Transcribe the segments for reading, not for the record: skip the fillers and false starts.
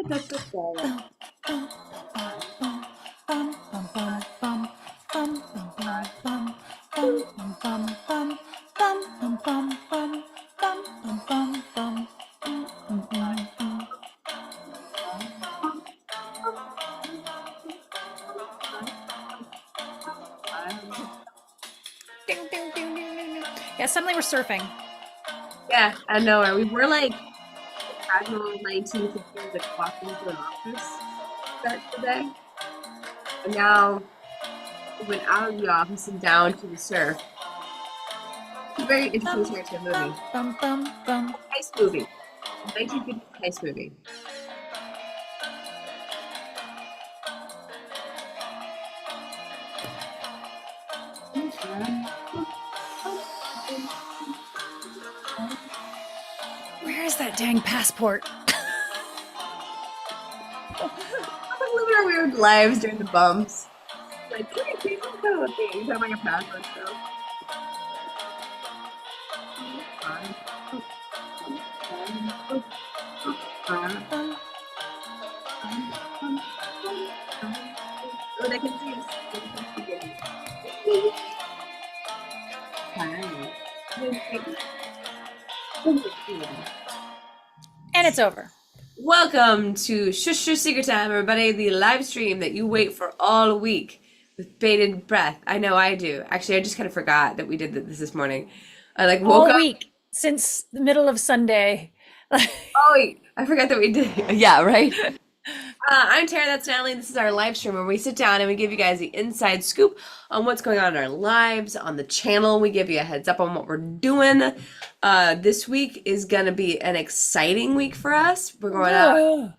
Yeah, suddenly we're surfing. Yeah, I know. We were like casual 1950s, like walking into an office start today. And now we went out of the office and down to the surf. It's a very interesting start to a movie. Heist movie. 1950s heist movie. Where is that dang passport? Living our weird lives during the bumps. Like, hey, some kind of a thing. You have like a password still. What I can see is And it's over. welcome to Shush Shush Secret Time, everybody, the live stream that you wait for all week with bated breath. I know I do. Actually, I just kind of forgot that we did this morning. I like woke All up. week since the middle of Sunday. Oh wait, I forgot that we did. Yeah, right. I'm Tara, that's Natalie. This is our live stream where we sit down and we give you guys the inside scoop on what's going on in our lives, on the channel. We give you a heads up on what we're doing. This week is going to be an exciting week for us. We're going out.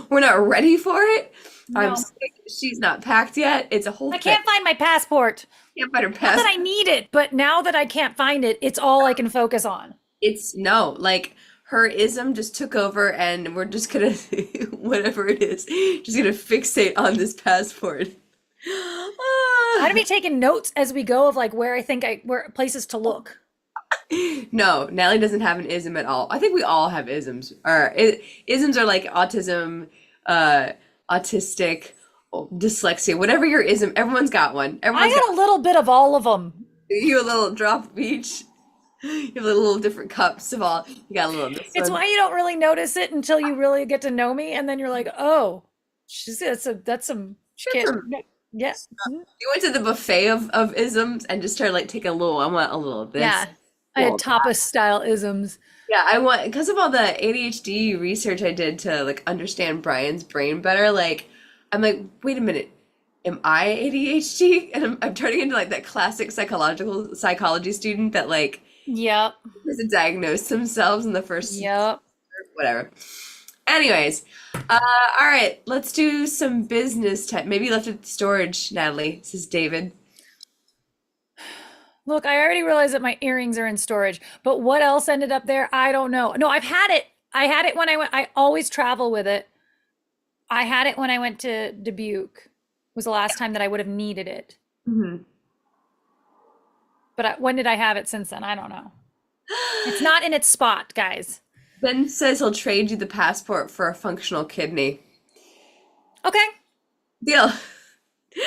We're not ready for it. No. I'm sick. She's not packed yet. It's a whole I thing. can't find my passport. Can't find her Not passport. that I need it, but now that I can't find it, it's all I can focus on. It's no, like her ism just took over and we're just gonna, whatever it is, just gonna fixate on this passport. I'm gonna be taking notes as we go of like where places to look. No, Natalie doesn't have an ism at all. I think we all have isms. Or isms are like autism, autistic, dyslexia, whatever your ism. Everyone's got one. I Everyone's got a little bit of all of them. you a little drop of each. You have a little different cups of all. You got a little. It's why you don't really notice it until you really get to know me, and then you're like, oh, that's some shit. Yeah. You went to the buffet of isms and just started like taking a little. I want a little of this. Yeah. I had tapas style isms. Yeah, I want because of all the ADHD research I did to like understand Brian's brain better. Like, I'm like, wait a minute, am I ADHD? And I'm turning into like that classic psychology student that like Yep. has to diagnose themselves in the first Yep. whatever. Anyways, all right, let's do some business type. Maybe you left it at storage, Natalie. This is David. Look, I already realized that my earrings are in storage, but what else ended up there? I don't know. No, I've had it. I had it when I went. I always travel with it. I had it when I went to Dubuque. Was the last time that I would have needed it. Mm-hmm. But when did I have it since then? I don't know. It's not in its spot, guys. Ben says he'll trade you the passport for a functional kidney. Okay. Deal.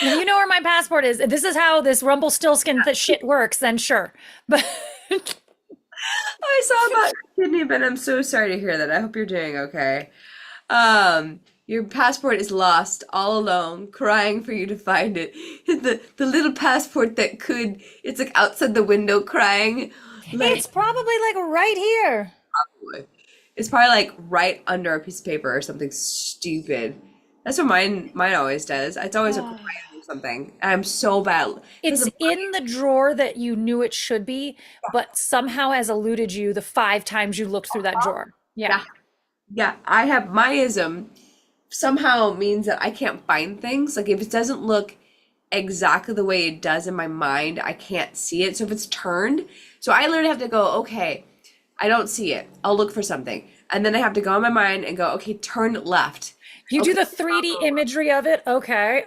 Now you know where my passport is. If this is how this Rumpelstiltskin shit works, then sure. But I saw about kidney, Ben. I'm so sorry to hear that. I hope you're doing okay. Your passport is lost, all alone, crying for you to find it. The little passport that could, it's like outside the window crying. Like, it's probably like right here. it's probably like right under a piece of paper or something stupid. That's what mine always does. It's always a crying or something. And I'm so bad. It's in the drawer that you knew it should be, but somehow has eluded you the 5 times you looked through that drawer. Yeah. Yeah, I have my ism somehow means that I can't find things. Like if it doesn't look exactly the way it does in my mind, I can't see it. So if it's turned, so I literally have to go, okay, I don't see it. I'll look for something. And then I have to go in my mind and go, okay, turn left. You do the 3D imagery of it. Okay.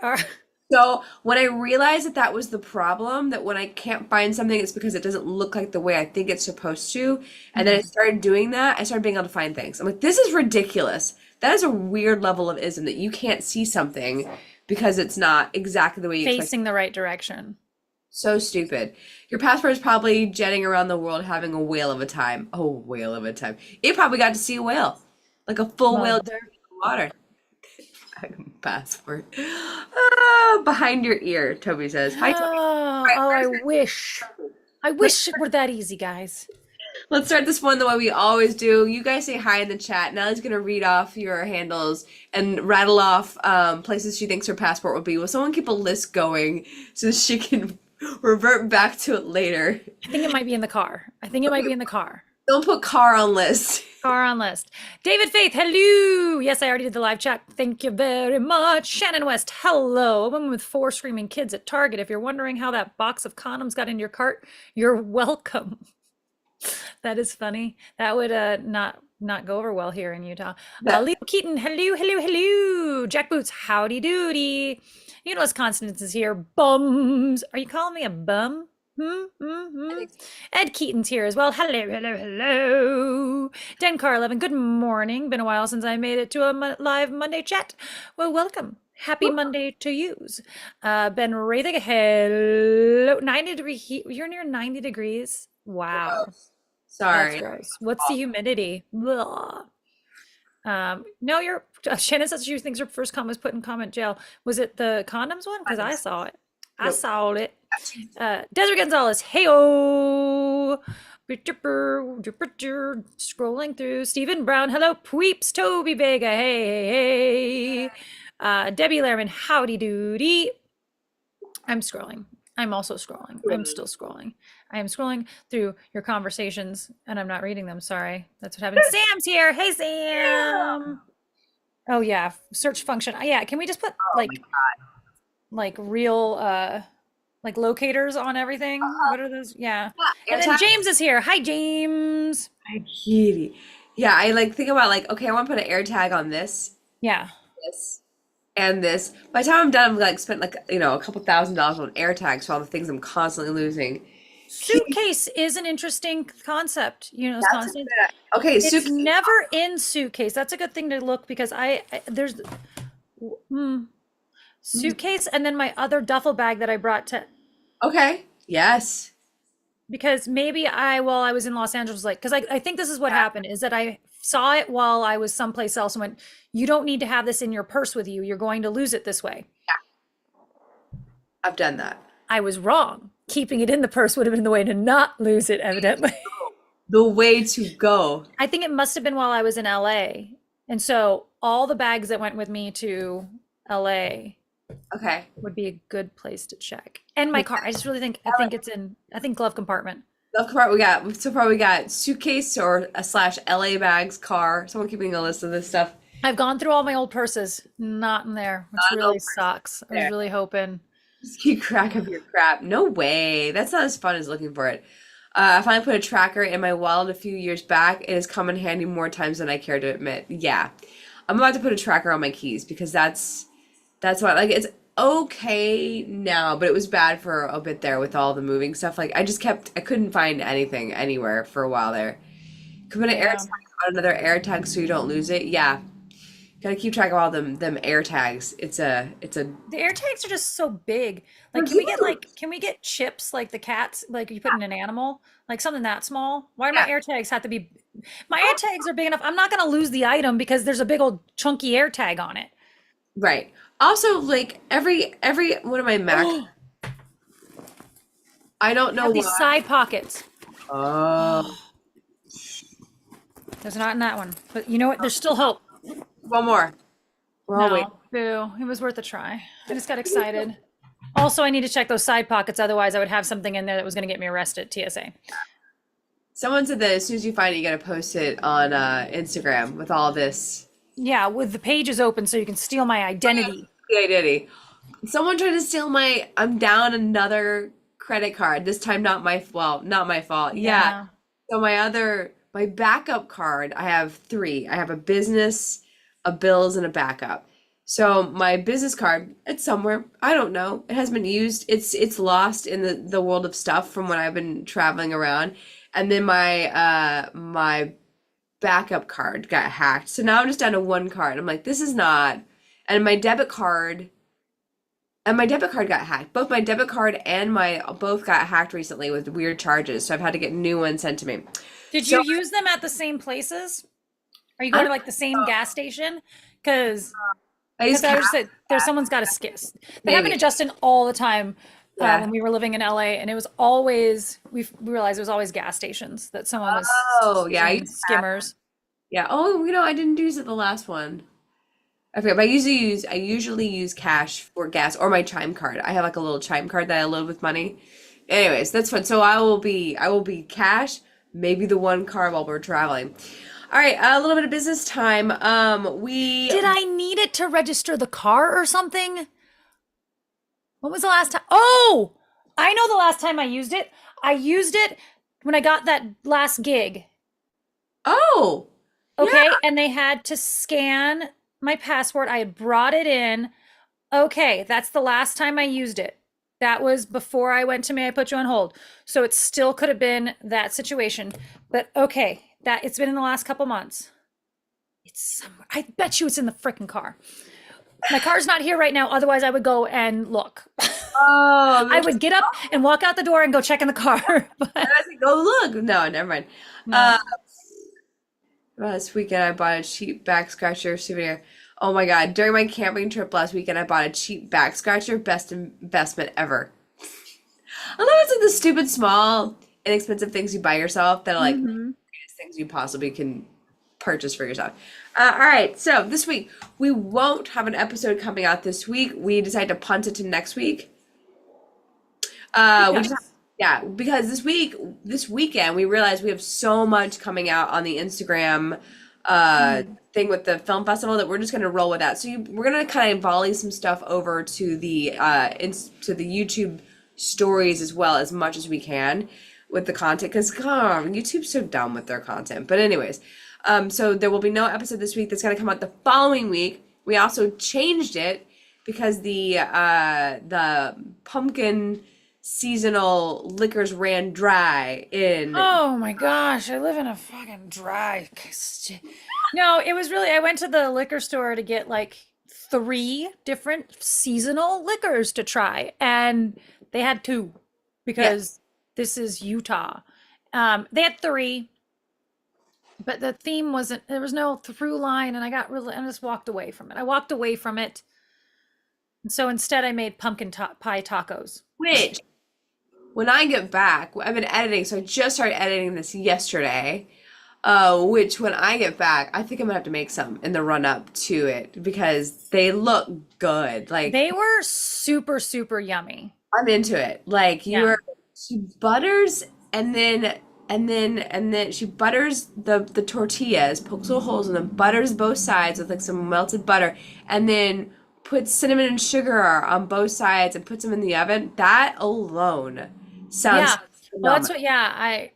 So when I realized that that was the problem, that when I can't find something, it's because it doesn't look like the way I think it's supposed to. And then I Mhm. started doing that, I started being able to find things. I'm like, this is ridiculous. That is a weird level of ism that you can't see something because it's not exactly the way you expect. Facing the right direction. So stupid. Your passport is probably jetting around the world having a whale of a time. Oh, whale of a time. It probably got to see a whale, like a full whale in Mother. the water. Passport. Ah, behind your ear, Toby says. Hi, Toby. Oh, All right, oh, I let's wish. I let's wish it were that easy, guys. let's start this one the way we always do. You guys say hi in the chat. Natalie's gonna read off your handles and rattle off places she thinks her passport will be. Will someone keep a list going so that she can revert back to it later? I think it might be in the car. I think it might be in the car. Don't put car on list. Car on list. David Faith, hello. Yes, I already did the live chat. Thank you very much. Shannon West, hello. A woman with 4 screaming kids at Target. If you're wondering how that box of condoms got in your cart, you're welcome. That is funny. That would not go over well here in Utah. That Leo Keaton, hello, hello, hello. Jack Boots, howdy doody. You know, as Constance is here. Bums. Are you calling me a bum? Ed Keaton's here as well. Hello, hello, hello. Dencar 11, good morning. Been a while since I made it to a live Monday chat. Well, welcome. Happy Monday to yous. Ben Rathick, hello. 90-degree heat. You're near 90 degrees. Wow. That's sorry. gross. What's the humidity? Blah. No, Shannon says she thinks her first comment was put in comment jail. Was it the condoms one? Because I saw it. I Nope. saw it. Desert Gonzalez, hey-oh. Scrolling through. Stephen Brown, hello. Peeps, Toby Vega, hey, hey, hey. Debbie Lehrman, howdy doody. I'm scrolling. I'm also scrolling. I'm still scrolling. I am scrolling through your conversations and I'm not reading them. Sorry. That's what happened. Sam's here. Hey, Sam. Oh, yeah. Search function. Yeah. Can we just put Oh my like real like locators on everything? What are those? Yeah. God. And then AirTag. James is here. Hi, James. Hi, kitty. Yeah, I like think about like, okay, I want to put an AirTag on Yeah. this, and this. By the time I'm done, I've like spent like, a couple $1,000s on AirTags for all the things I'm constantly losing. Kitty, Suitcase is an interesting concept. You know, that's a Constance. okay, It's suitcase. never in suitcase. That's a good thing to look because there's suitcase and then my other duffel bag that I brought to Okay. Yes. because maybe while I was in Los Angeles, like, because I think this is what happened is that I saw it while I was someplace else and went, you don't need to have this in your purse with you. You're going to lose it this way. I've done that. I was wrong. Keeping it in the purse would have been the way to not lose it, evidently. The way to go. I think it must have been while I was in LA. And so all the bags that went with me to LA Okay. would be a good place to check. And my car. I just really think I think glove compartment. Love compartment. So far we got suitcase or a slash LA bags, car. Someone keeping a list of this stuff. I've gone through all my old purses, not in there, which Not really over sucks. I was there. really hoping. Just keep track of your crap. No way. That's not as fun as looking for it. I finally put a tracker in my wallet a few years back. It has come in handy more times than I care to admit. Yeah. I'm about to put a tracker on my keys because that's what like it's okay now, but it was bad for a bit there with all the moving stuff. Like I couldn't find anything anywhere for a while there. Could put an air Yeah. tag on another air tag so you don't lose it. Yeah. Gotta keep track of all them air tags. It's a The air tags are just so big. Like, They're can we get chips like the cats, like you put in an animal, like something that small? Why do my yeah. air tags have to be? My air tags are big enough. I'm not gonna lose the item because there's a big old chunky air tag on it. Right. Also, like every one of my Mac, I don't know Have these why. side pockets. Oh, There's not in that one, but you know what? There's still hope. one more. We're all waiting. No, boo. It was worth a try. I just got excited. Also, I need to check those side pockets. Otherwise, I would have something in there that was going to get me arrested. TSA. Someone said that as soon as you find it, you gotta post it on Instagram with all this. Yeah, with the pages open so you can steal my identity. Yeah, diddy. Someone tried to steal my. I'm down another credit card. This time, not my fault. Yeah. Yeah. So my backup card, I have three. I have a business, a bills, and a backup. So my business card, it's somewhere. I don't know. It hasn't been used. It's lost in the world of stuff from when I've been traveling around. And then my backup card got hacked. So now I'm just down to one card. I'm like, this is not. And my debit card got hacked. Both my debit card and my both got hacked recently with weird charges. So I've had to get new ones sent to me. Did you So use them at the same places? Are you I going don't to like the same gas station? Because I use I cash was just there's someone's got to skis. That happened maybe. to Justin all the time Yeah. when we were living in LA, and it was always we realized it was always gas stations that someone was Oh, yeah. I using use cash. skimmers. Yeah. Oh, I didn't use it the last one. I forget, but I usually use cash for gas or my Chime card. I have like a little Chime card that I load with money. Anyways, that's fun. So I will be cash, maybe the one card while we're traveling. All right, a little bit of business time. We Did I need it to register the car or something? When was the last time? Oh, I know the last time I used it. I used it when I got that last gig. Oh, yeah. Okay. And they had to scan my passport. I had brought it in. Okay. That's the last time I used it. That was before I went to May I Put You on Hold. So it still could have been that situation. But okay. That it's been in the last couple months. It's somewhere. I bet you it's in the freaking car. My car's not here right now. Otherwise, I would go and look. Oh, I would get up and walk out the door and go check in the car. I But was like, oh look. No, never mind. no. Last weekend I bought a cheap back scratcher souvenir. Oh my God. During my camping trip last weekend, I bought a cheap back scratcher. Best investment ever. I love it's like the stupid, small, inexpensive things you buy yourself that are like the Hmm. greatest things you possibly can purchase for yourself. All right. So this week, we won't have an episode coming out this week. We decided to punt it to next week. We just Because. yeah, because this weekend, we realized we have so much coming out on the Instagram Mm. thing with the film festival that we're just gonna roll with that. So we're gonna kind of volley some stuff over to to the YouTube stories as well as much as we can with the content because YouTube's so dumb with their content. But anyways, so there will be no episode this week. That's gonna come out the following week. We also changed it because the pumpkin seasonal liquors ran dry in. Oh my gosh, I live in a fucking No, it was really, I went to the liquor store to get like three different seasonal liquors to try, and they had two Yeah, because this is Utah. They had three, but the theme wasn't, there was no through line, and I just walked away from it. I walked away from it. And so instead, I made pie tacos. which when I get back, I've been editing, so I just started editing this yesterday. Which when I get back, I think I'm gonna have to make some in the run up to it because they look good. Like They were super, super yummy. I'm into it. Like Yeah. she butters and then she butters the tortillas, pokes little holes in them, butters both sides with like some melted butter, and then puts cinnamon and sugar on both sides and puts them in the oven. That alone sounds Yeah. Well, that's phenomenal. what, yeah,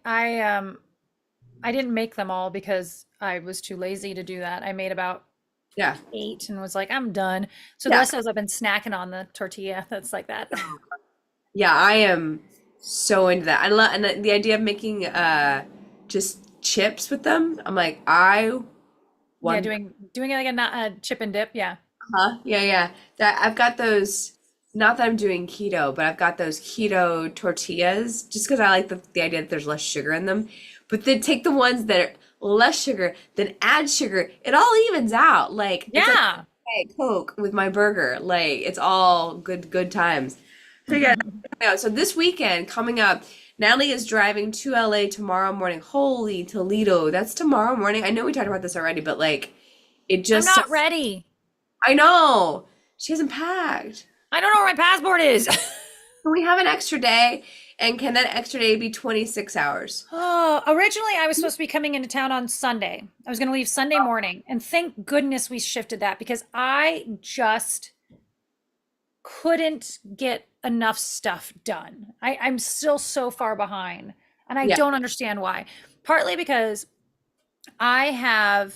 I didn't make them all because I was too lazy to do that. I made about Yeah. eight and was like, I'm done. So the Yeah. rest of those I've been snacking on the tortilla. That's like that. Yeah, I am so into that. I love and the idea of making just chips with them. I'm like, I Yeah, want doing it like a chip and dip. Yeah. huh? Yeah, yeah. That I've got those not that I'm doing keto, but I've got those keto tortillas just because I like the idea that there's less sugar in them. But then take the ones that are less sugar, then add sugar. It all evens out. Like it's like Yeah. hey, Coke with my burger. Like it's all good times. So yeah, coming out. So this weekend coming up, Natalie is driving to LA tomorrow morning. Holy Toledo, that's tomorrow morning. I know we talked about this already, but like it I'm just not ready. I know she hasn't packed. I don't know where my passport is. Can we have an extra day? And can that extra day be 26 hours? Oh, originally I was supposed to be coming into town on Sunday. I was going to leave Sunday morning, and thank goodness we shifted that because I just couldn't get enough stuff done. I'm still so far behind, and I Yeah. don't understand why. Partly because I have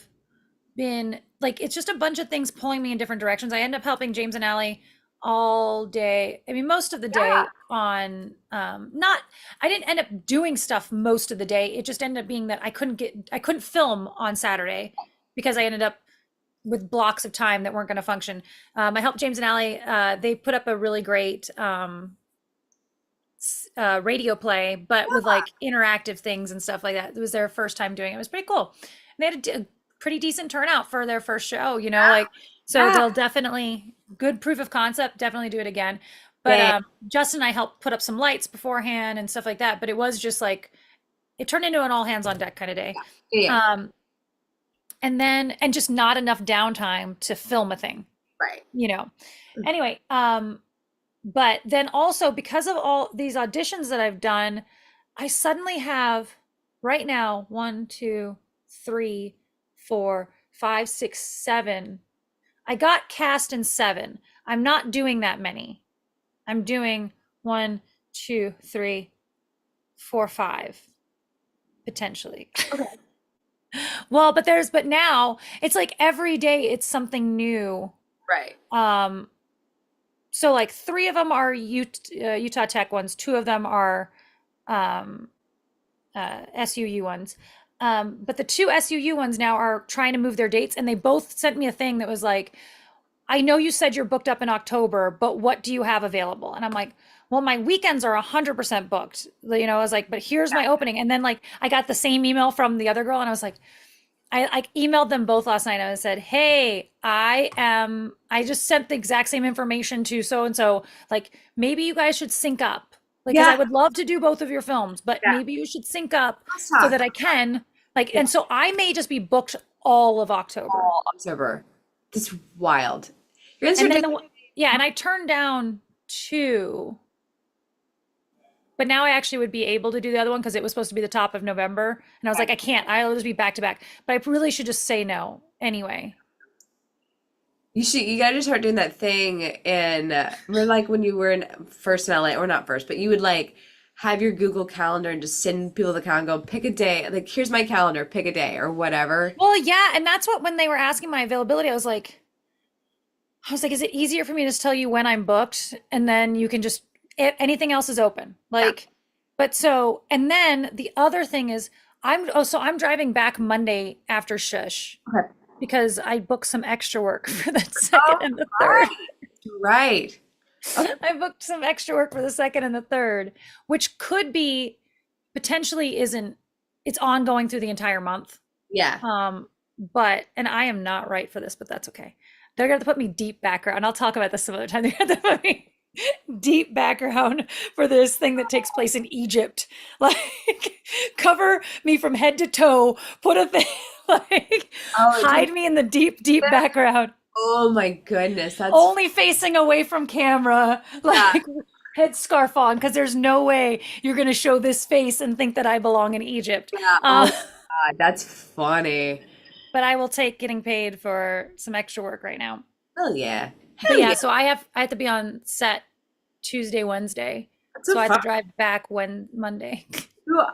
been like it's just a bunch of things pulling me in different directions. I end up helping James and Allie all day. I mean, most of the Yeah. day on not I didn't end up doing stuff most of the day. It just ended up being that I couldn't film on Saturday because I ended up with blocks of time that weren't going to function. I helped James and Allie. They put up a really great radio play, but with like interactive things and stuff like that. It was their first time doing it. It was pretty cool. And they had a pretty decent turnout for their first show, you know, like, so Yeah. they'll definitely, good proof of concept, definitely do it again. But Dang. Justin and I helped put up some lights beforehand and stuff like that. But it was just like, it turned into an all hands on deck kind of day. Yeah. Um, and just not enough downtime to film a thing, Right. you know. Anyway, but then also because of all these auditions that I've done, I suddenly have right now 1, 2, 3, 4, 5, 6, 7. I got cast in 7. I'm not doing that many. I'm doing 1, 2, 3, 4, 5 potentially. Okay. Well, but now it's like every day it's something new. Right. So like 3 of them are Utah Tech ones, 2 of them are um, SUU ones. But the 2 SUU ones now are trying to move their dates, and they both sent me a thing that was like, I know you said you're booked up in October, but what do you have available? And I'm like, well, my weekends are 100% booked. You know, I was like, but here's my opening. And then like I got the same email from the other girl, and I was like, I emailed them both last night. I said, hey, I just sent the exact same information to so and so. Like, maybe you guys should sync up. Like, because I Yeah. would love to do both of your films, but Yeah. maybe you should sync up Let's so talk. that I can. Like, Yeah. and so I may just be booked all of October. All October. That's wild. You're gonna And start then doing. yeah, and I turned down 2, but now I actually would be able to do the other one because it was supposed to be the top of November. And I was like, I can't, I'll just be back to back. But I really should just say no anyway. You gotta start doing that thing in remember like when you were in first in LA, or not first, but you would like have your Google Calendar and just send people the calendar and go pick a day. Like, here's my calendar, pick a day or whatever. Well, yeah, and that's what when they were asking my availability, I was like, is it easier for me to just tell you when I'm booked and then you can just anything else is open? Yeah. Like, but so and then the other thing is I'm driving back Monday after Shush Okay. because I booked some extra work for the second and the third. Right. Okay. I booked some extra work for the second and the third, which could be potentially isn't it's ongoing through the entire month. Yeah. But and I am not right for this, but that's okay. They're gonna have to put me deep background. I'll talk about this some other time. They're gonna have to put me deep background for this thing that takes place in Egypt. Like cover me from head to toe, put a thing like Oh, hide me in the deep, deep background. oh my goodness. That's Only facing away from camera, yeah. like headscarf on, because there's no way you're gonna show this face and think that I belong in Egypt. Yeah. Oh God, that's funny. But I will take getting paid for some extra work right now. Hell yeah. But Hell yeah, yeah. so I have to be on set Tuesday, Wednesday. That's So so I have fun. to drive back Monday.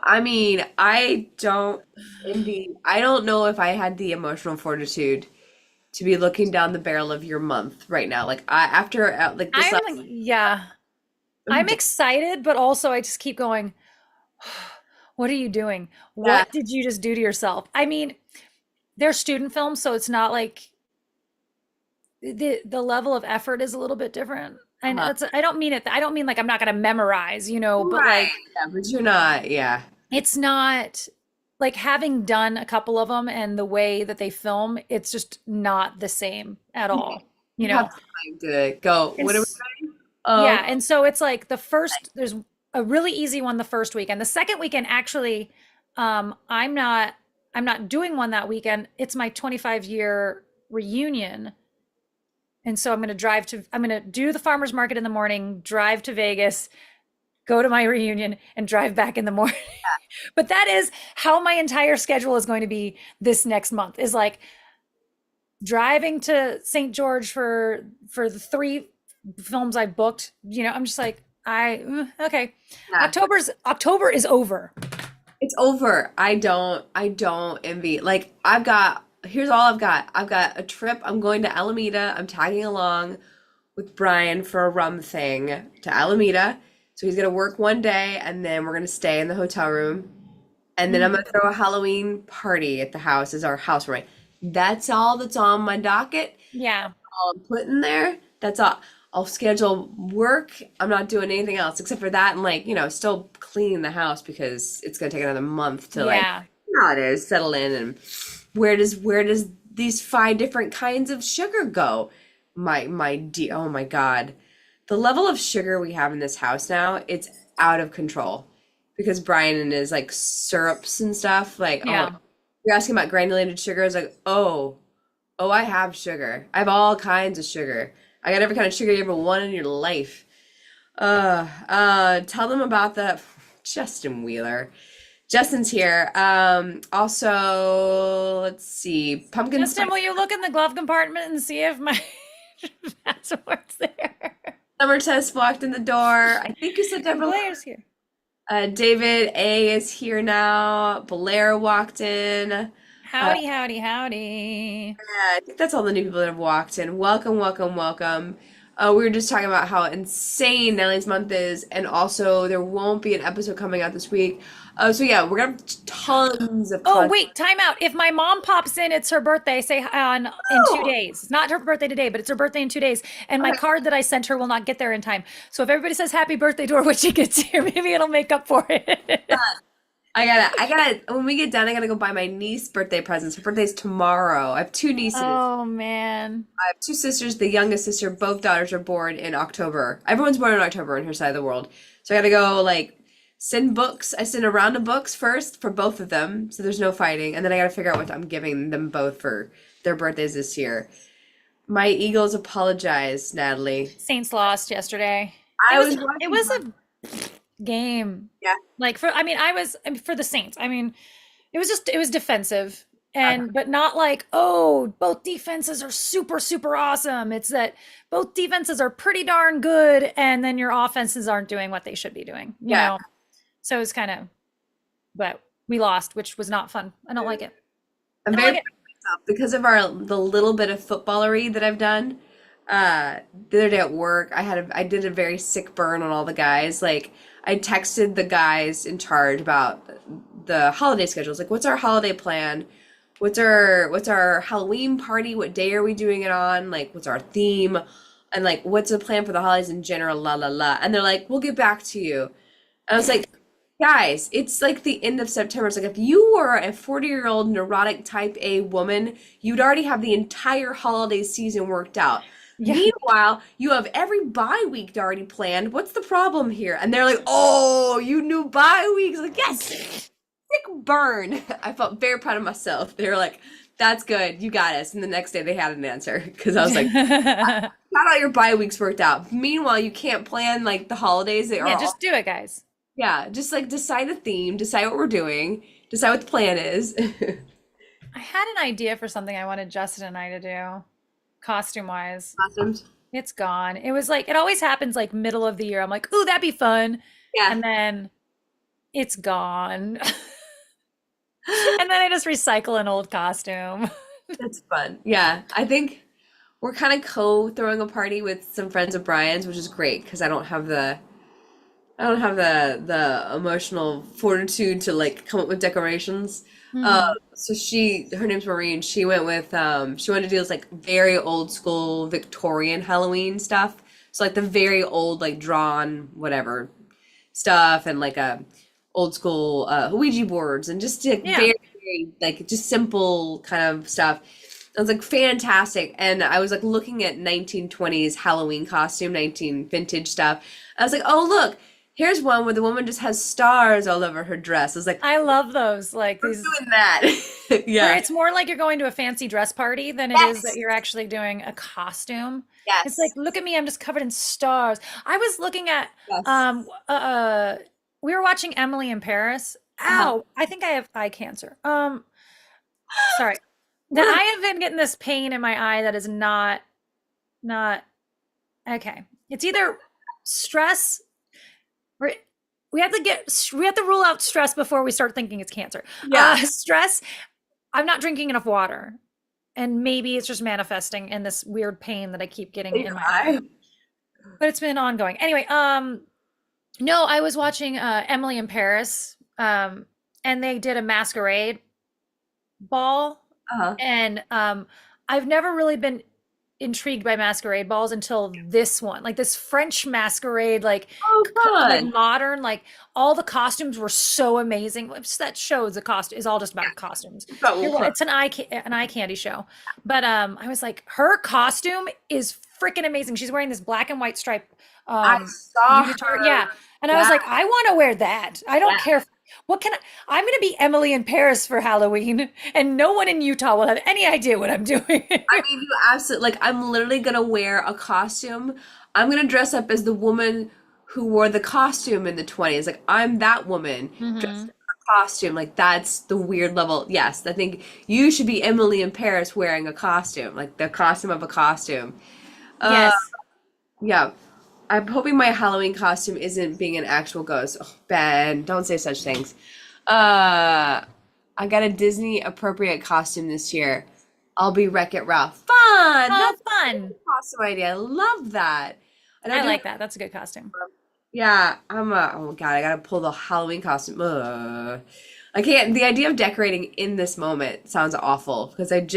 I mean, I don't envy, I don't know if I had the emotional fortitude to be looking down the barrel of your month right now. Like I after like this I'm last, like, yeah, I'm excited, but also I just keep going, what are you doing? yeah. What did you just do to yourself? I mean, they're student films, so it's not like the level of effort is a little bit different. And Uh-huh. I don't mean it. I don't mean like I'm not going to memorize, you know, but Right. like Yeah, but you're not, yeah. it's not like having done a couple of them and the way that they film, it's just not the same at all, you You know. have time to go. And What are we s- doing? yeah, and so it's like there's a really easy one the first weekend. The second weekend actually I'm not doing one that weekend. It's my 25-year reunion. And so I'm going to do the farmer's market in the morning, drive to Vegas, go to my reunion, and drive back in the morning. But that is how my entire schedule is going to be this next month is like driving to St. George for the 3 films I booked. You know, I'm just like, okay. Yeah. October is over. It's over. I don't envy. Like I've got here's all I've got. I've got a trip. I'm going to Alameda. I'm tagging along with Brian for a rum thing to Alameda. So he's gonna work one day, and then we're gonna stay in the hotel room, and then I'm Mhm. gonna throw a Halloween party at the house as our housewarming. That's all that's on my docket. Yeah. All I'm putting there. That's all. I'll schedule work. I'm not doing anything else except for that, and like, still cleaning the house because it's gonna take another month to like, Yeah. it is, settle in. And where does these five different kinds of sugar go? My dear, oh my God. The level of sugar we have in this house now, it's out of control. Because Brian and his like syrups and stuff, like, oh, Yeah. you're asking about granulated sugar. It's like, oh, I have sugar. I have all kinds of sugar. I got every kind of sugar you ever want in your life. Tell them about the Justin Wheeler. Justin's here. Also, let's see, pumpkin Justin, spice will you look in the glove compartment and see if my passport's there? summer test walked in the door. I think you said Deborah. Blair's here. David A is here now. Blair walked in. Howdy, howdy, howdy. Yeah, I think that's all the new people that have walked in. Welcome, welcome, welcome. We were just talking about how insane Natalie's month is, and also there won't be an episode coming out this week. So yeah, we're gonna have tons of Oh, content. wait, time out. If my mom pops in, it's her birthday, say on in 2 days. It's not her birthday today, but it's her birthday in 2 days. And my Okay. card that I sent her will not get there in time. So if everybody says happy birthday to her when she gets here, maybe it'll make up for it. I gotta, when we get done, I gotta go buy my niece birthday presents. Her birthday's tomorrow. I have two nieces. Oh man. I have two sisters. The youngest sister, both daughters are born in October. Everyone's born in October in her side of the world. So I gotta go like send books. I send a round of books first for both of them, so there's no fighting. And then I gotta figure out what I'm giving them both for their birthdays this year. My Eagles apologize, Natalie. Saints lost yesterday. I was It watching. was a game. Yeah. Like for the Saints. I mean, it was defensive Okay. but not like, oh, both defenses are super, super awesome. It's that both defenses are pretty darn good, and then your offenses aren't doing what they should be doing, you Yeah. know? So it's kind of, but we lost, which was not fun. I don't like it. I'm I don't very like it. proud of myself because of the little bit of footballery that I've done. The other day at work, I did a very sick burn on all the guys. Like I texted the guys in charge about the holiday schedules. Like, what's our holiday plan? What's our Halloween party? What day are we doing it on? Like, what's our theme? And like, what's the plan for the holidays in general? La la la. And they're like, we'll get back to you. And I was like, guys, it's like the end of September. It's like if you were a 40-year-old neurotic type A woman, you'd already have the entire holiday season worked out. Yeah. Meanwhile, you have every bye week already planned. What's the problem here? And they're like, oh, you knew bye weeks. Like, yes, sick burn. I felt very proud of myself. They were like, that's good. You got us. And the next day they had an answer because I was like, got all your bye weeks worked out. Meanwhile, you can't plan like the holidays. They are Yeah, just do it, guys. yeah, just like decide a theme, decide what we're doing, decide what the plan is. I had an idea for something I wanted Justin and I to do, costume wise. Costumes. It's gone. It was like, it always happens like middle of the year. I'm like, ooh, that'd be fun. Yeah. And then it's gone. And then I just recycle an old costume. That's fun. Yeah, I think we're kind of co-throwing a party with some friends of Brian's, which is great because I don't have the emotional fortitude to like come up with decorations. Mhm. So her name's Maureen. She went with she wanted to do this like very old school Victorian Halloween stuff. So like the very old like drawn whatever stuff and like a old school Ouija boards and just like Yeah. very, very like just simple kind of stuff. It was like fantastic. And I was like looking at 1920s Halloween costume, 19 vintage stuff. I was like, oh look, here's one where the woman just has stars all over her dress. I was like, I love those. Like we're these, doing that. where Yeah. it's more like you're going to a fancy dress party than it is that Yes. you're actually doing a costume. It's like, Yes. look at me, I'm just covered in stars. I was looking at Yes. we were watching Emily in Paris. Uh-huh. Ow, I think I have eye cancer. Sorry. That I have been getting this pain in my eye that is not okay. It's either stress or we have to rule out stress before we start thinking it's cancer. Yeah. Stress. I'm not drinking enough water. and maybe it's just manifesting in this weird pain that I keep getting Say in my hi. arm. But it's been ongoing. Anyway, no, I was watching Emily in Paris, and they did a masquerade ball, Uh-huh. and I've never really been intrigued by masquerade balls until this one, like this French masquerade, like Oh, like fun. modern, like all the costumes were so amazing. It's that show, the costume is all just Yeah. about costumes. But It's an eye candy show, but I was like, her costume is freaking amazing. She's wearing this black and white stripe I saw unitard, her. yeah, and I was Yeah. like, I want to wear that. I don't Yeah. care. What can I'm going to be Emily in Paris for Halloween, and no one in Utah will have any idea what I'm doing. I mean, you absolutely like. I'm literally gonna wear a costume. I'm gonna dress up as the woman who wore the costume in the 20s. Like I'm that woman dressed in Hmm. her costume. Like that's the weird level. Yes, I think you should be Emily in Paris wearing a costume, like the costume of a costume. Uh, Yes. yeah. I'm hoping my Halloween costume isn't being an actual ghost. Oh, Ben, don't say such things. I got a Disney appropriate costume this year. I'll be Wreck-It Ralph. Fun! Oh, That's fun. a awesome idea. I love that. And I I do have, like that. That's a good costume. yeah, oh God, I gotta pull the Halloween costume. I can't, the idea of decorating in this moment sounds awful because wait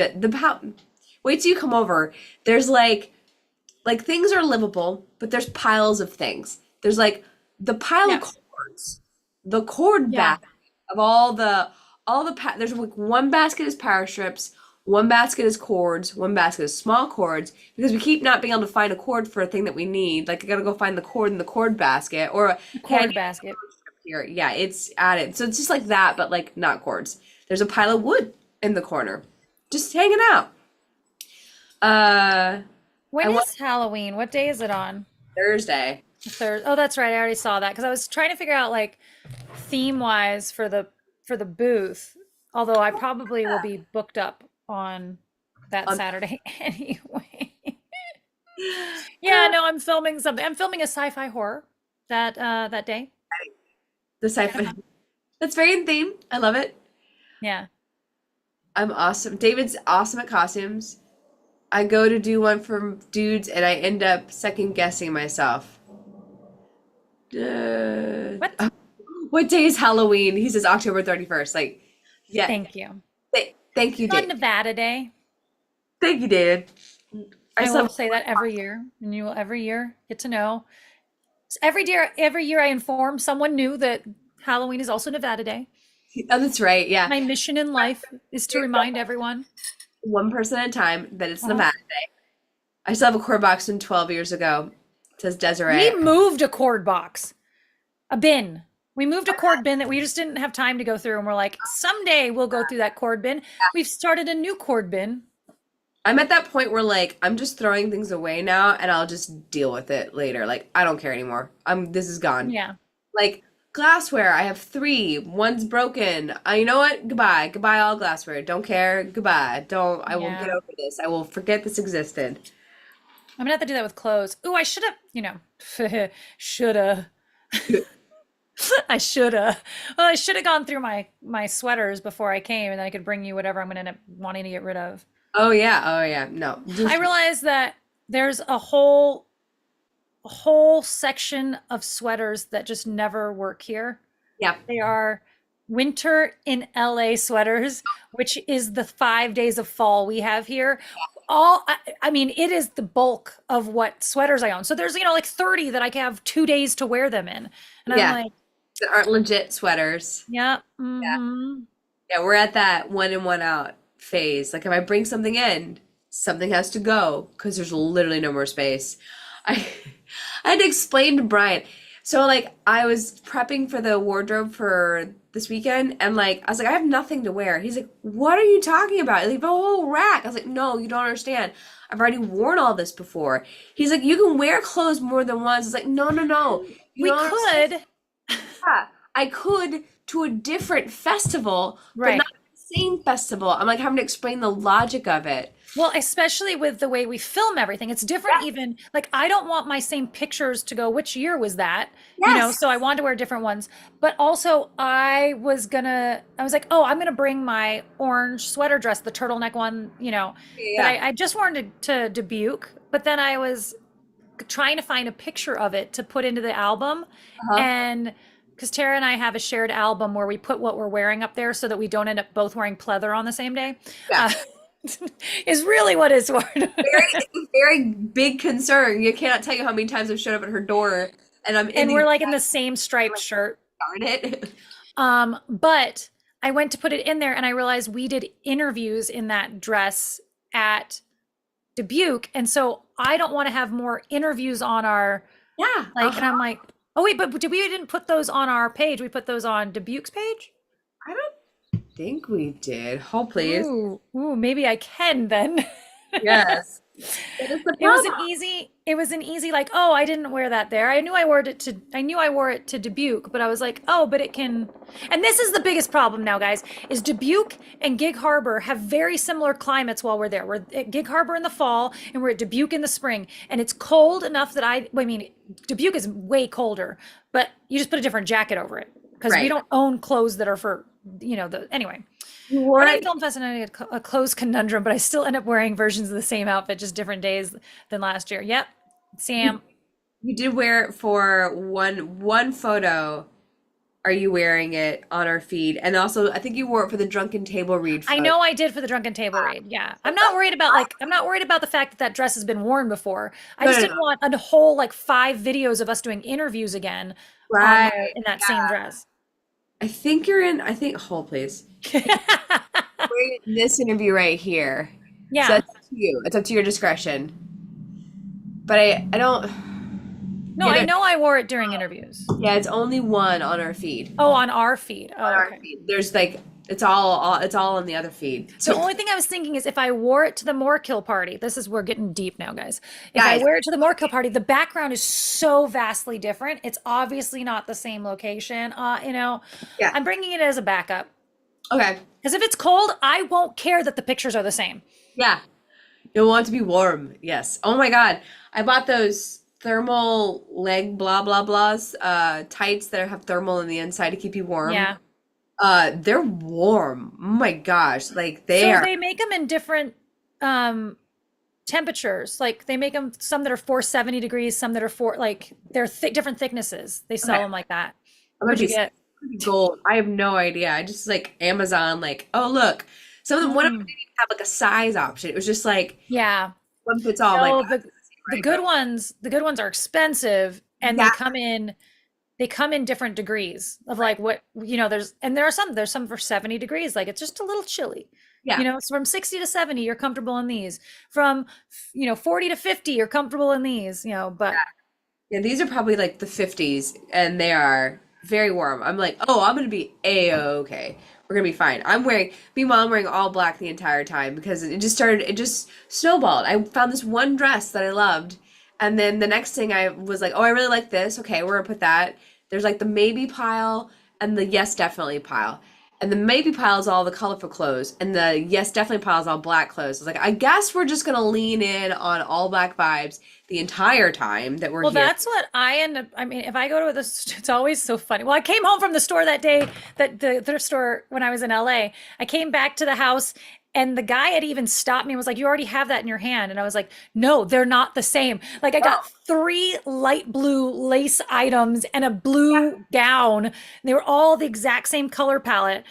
till you come over. There's like things are livable, but there's piles of things. There's like the pile of Yeah. cords, the cord Yeah. basket of there's like one basket is power strips, one basket is cords, one basket is small cords because we keep not being able to find a cord for a thing that we need. Like I gotta go find the cord in the cord basket or hey, I need Cord basket. a strip here. Yeah, it's added. So it's just like that, but like not cords. There's a pile of wood in the corner, just hanging out. Uh, I When want is Halloween? What day is it on? Thursday. Thursday. Oh, that's right. I already saw that because I was trying to figure out like theme wise for the booth. Although I probably will be booked up on that On Saturday anyway. Yeah, no, I'm filming something. I'm filming a sci-fi horror that day. the Kind of sci-fi. fun. That's very in theme. I love it. Yeah. I'm awesome. David's awesome at costumes. I go to do one for dudes and I end up second guessing myself. What? What day is Halloween? He says October 31st. Like, yeah. Thank you. Thank you, It's on David. Nevada Day. Thank you, David. I I still will have, say that every year, and you will every year get to know. Every year I inform someone new that Halloween is also Nevada Day. oh, that's right. Yeah. My mission in life is to remind everyone. One person at a time that it's Uh-huh. Nevada. I still have a cord box from 12 years ago. It says We Desiree. moved a cord box, a bin. We moved a cord bin that we just didn't have time to go through. And we're like, someday we'll go through that cord bin. We've started a new cord bin. I'm at that point where like I'm just throwing things away now and I'll just deal with it later. Like I don't care anymore. This is gone. Yeah. Like glassware, I have three. One's broken. You know what? Goodbye. Goodbye all glassware. Don't care. Goodbye. Don't I will get Yeah. over this. I will forget this existed. I'm gonna have to do that with clothes. Ooh, I should have, shoulda. I shoulda. Well, I should have gone through my sweaters before I came, and then I could bring you whatever I'm gonna end up wanting to get rid of. Oh yeah. Oh yeah. No. I Just realized that there's a whole section of sweaters that just never work here. yeah. They are winter in LA sweaters, which is the 5 days of fall we have here. I mean, it is the bulk of what sweaters I own. So there's, like 30 that I can have 2 days to wear them in. And I'm Yeah. like, That aren't legit sweaters. yeah, Yeah. mm-hmm. Yeah, we're at that one in one out phase. Like if I bring something in, something has to go because there's literally no more space. I I had to explain to Brian. So like I was prepping for the wardrobe for this weekend and like I was like, I have nothing to wear. He's like, what are you talking about? Like a whole rack. I was like, no, you don't understand. I've already worn all this before. He's like, you can wear clothes more than once. It's like, no, no, no. You We don't understand. could, Yeah, I could to a different festival, but right. not the same festival. I'm like having to explain the logic of it. Well, especially with the way we film everything, it's different. Even like, I don't want my same pictures to go, which year was that? Yes. So I wanted to wear different ones. But also, I was like, oh, I'm gonna bring my orange sweater dress, the turtleneck one, that Yeah. I just worn to Dubuque. But then I was trying to find a picture of it to put into the album. Uh-huh. And because Tara and I have a shared album where we put what we're wearing up there so that we don't end up both wearing pleather on the same day. Yeah. Uh, is really what it's for. It's a very big concern. You cannot tell you how many times I've showed up at her door and I'm in And these we're like in the same striped like, shirt. darn it. But I went to put it in there and I realized we did interviews in that dress at Dubuque. And so I don't want to have more interviews on our, Yeah. like, and Uh-huh. I'm like, oh wait, but we didn't put those on our page. We put those on Dubuque's page. I don't think we did. Hold please. Ooh, maybe I can then. Yes. That is the problem. It was an easy like, oh, I didn't wear that there. I knew I wore it to Dubuque, but I was like, oh, but it can. And this is the biggest problem now, guys, is Dubuque and Gig Harbor have very similar climates while we're there. We're at Gig Harbor in the fall and we're at Dubuque in the spring. And it's cold enough that I mean, Dubuque is way colder, but you just put a different jacket over it because we Right. don't own clothes that are for, anyway. You wore Running it. Film Fest and I had a clothes conundrum, but I still end up wearing versions of the same outfit, just different days than last year. Yep, You, Sam. you did wear it for one photo. Are you wearing it on our feed? And also, I think you wore it for the drunken table read I photo. know I did for the drunken table raid. Yeah, I'm not worried about the fact that that dress has been worn before. I No, just no, didn't no. want a whole like 5 videos of us doing interviews again on Right. there in that same Yeah. dress. I think you're in, I think, hold please. We're in this interview right here. So Yeah. that's up to you. It's up to your discretion. But I don't, No, the I other, know I wore it during interviews. yeah, it's only one on our feed. Oh, on our feed. On Oh, our okay. feed. There's like, it's all on the other feed. The So only thing I was thinking is if I wore it to the Moorkill party, we're getting deep now, guys. If I guys, wear it to the Moorkill party, the background is so vastly different. It's obviously not the same location. yeah. I'm bringing it as a backup Okay. because if it's cold, I won't care that the pictures are the same. Yeah. You'll want it to be warm. Yes. Oh my God. I bought those thermal leg blah blah blahs, tights that have thermal in the inside to keep you warm. Yeah. They're warm. Oh my gosh. Like they So are. they make them in different um temperatures. Like they make them some that are 470 degrees, some that are they're different thicknesses. They sell Okay. them like that. I'm gonna What'd you be get? gold. I have no idea. I just like Amazon, like, oh look. Some of them, one of them Mm, didn't even have like a size option. It was just like yeah. one fits all. I'm like, No, oh, this doesn't seem right, but the good ones are expensive and yeah, they come in different degrees of like what there's some for 70 degrees, like it's just a little chilly. yeah. It's from 60 to 70, you're comfortable in these. From 40 to 50, you're comfortable in these, but Yeah, these are probably like the 50s and they are very warm. I'm like, oh, I'm gonna be a-okay. We're gonna be fine. Meanwhile, I'm wearing all black the entire time because it just snowballed. I found this one dress that I loved, and then the next thing I was like, oh, I really like this. Okay, we're gonna put that. There's like the maybe pile and the yes, definitely pile. And the maybe pile is all the colorful clothes, and the yes, definitely pile is all black clothes. I was like, I guess we're just gonna lean in on all black vibes the entire time that we're well, here. that's what I end up. I mean, if I go to this, it's always so funny. Well, I came home from the store that day, that the thrift store when I was in LA. I came back to the house and the guy had even stopped me and was like, "You already have that in your hand." And I was like, "No, they're not the same." Like I got 3 light blue lace items and a blue gown. They were all the exact same color palette.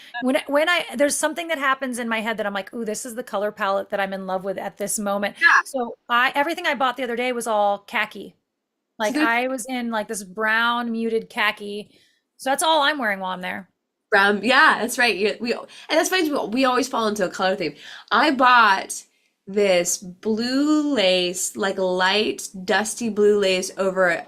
There's something that happens in my head that I'm like, "Ooh, this is the color palette that I'm in love with at this moment." Yeah. So everything I bought the other day was all khaki. So Like there's I was in like this brown muted khaki. So that's all I'm wearing while I'm there. brown. Yeah, that's right. And that's funny. We always fall into a color theme. I bought this blue lace, like light, dusty blue lace over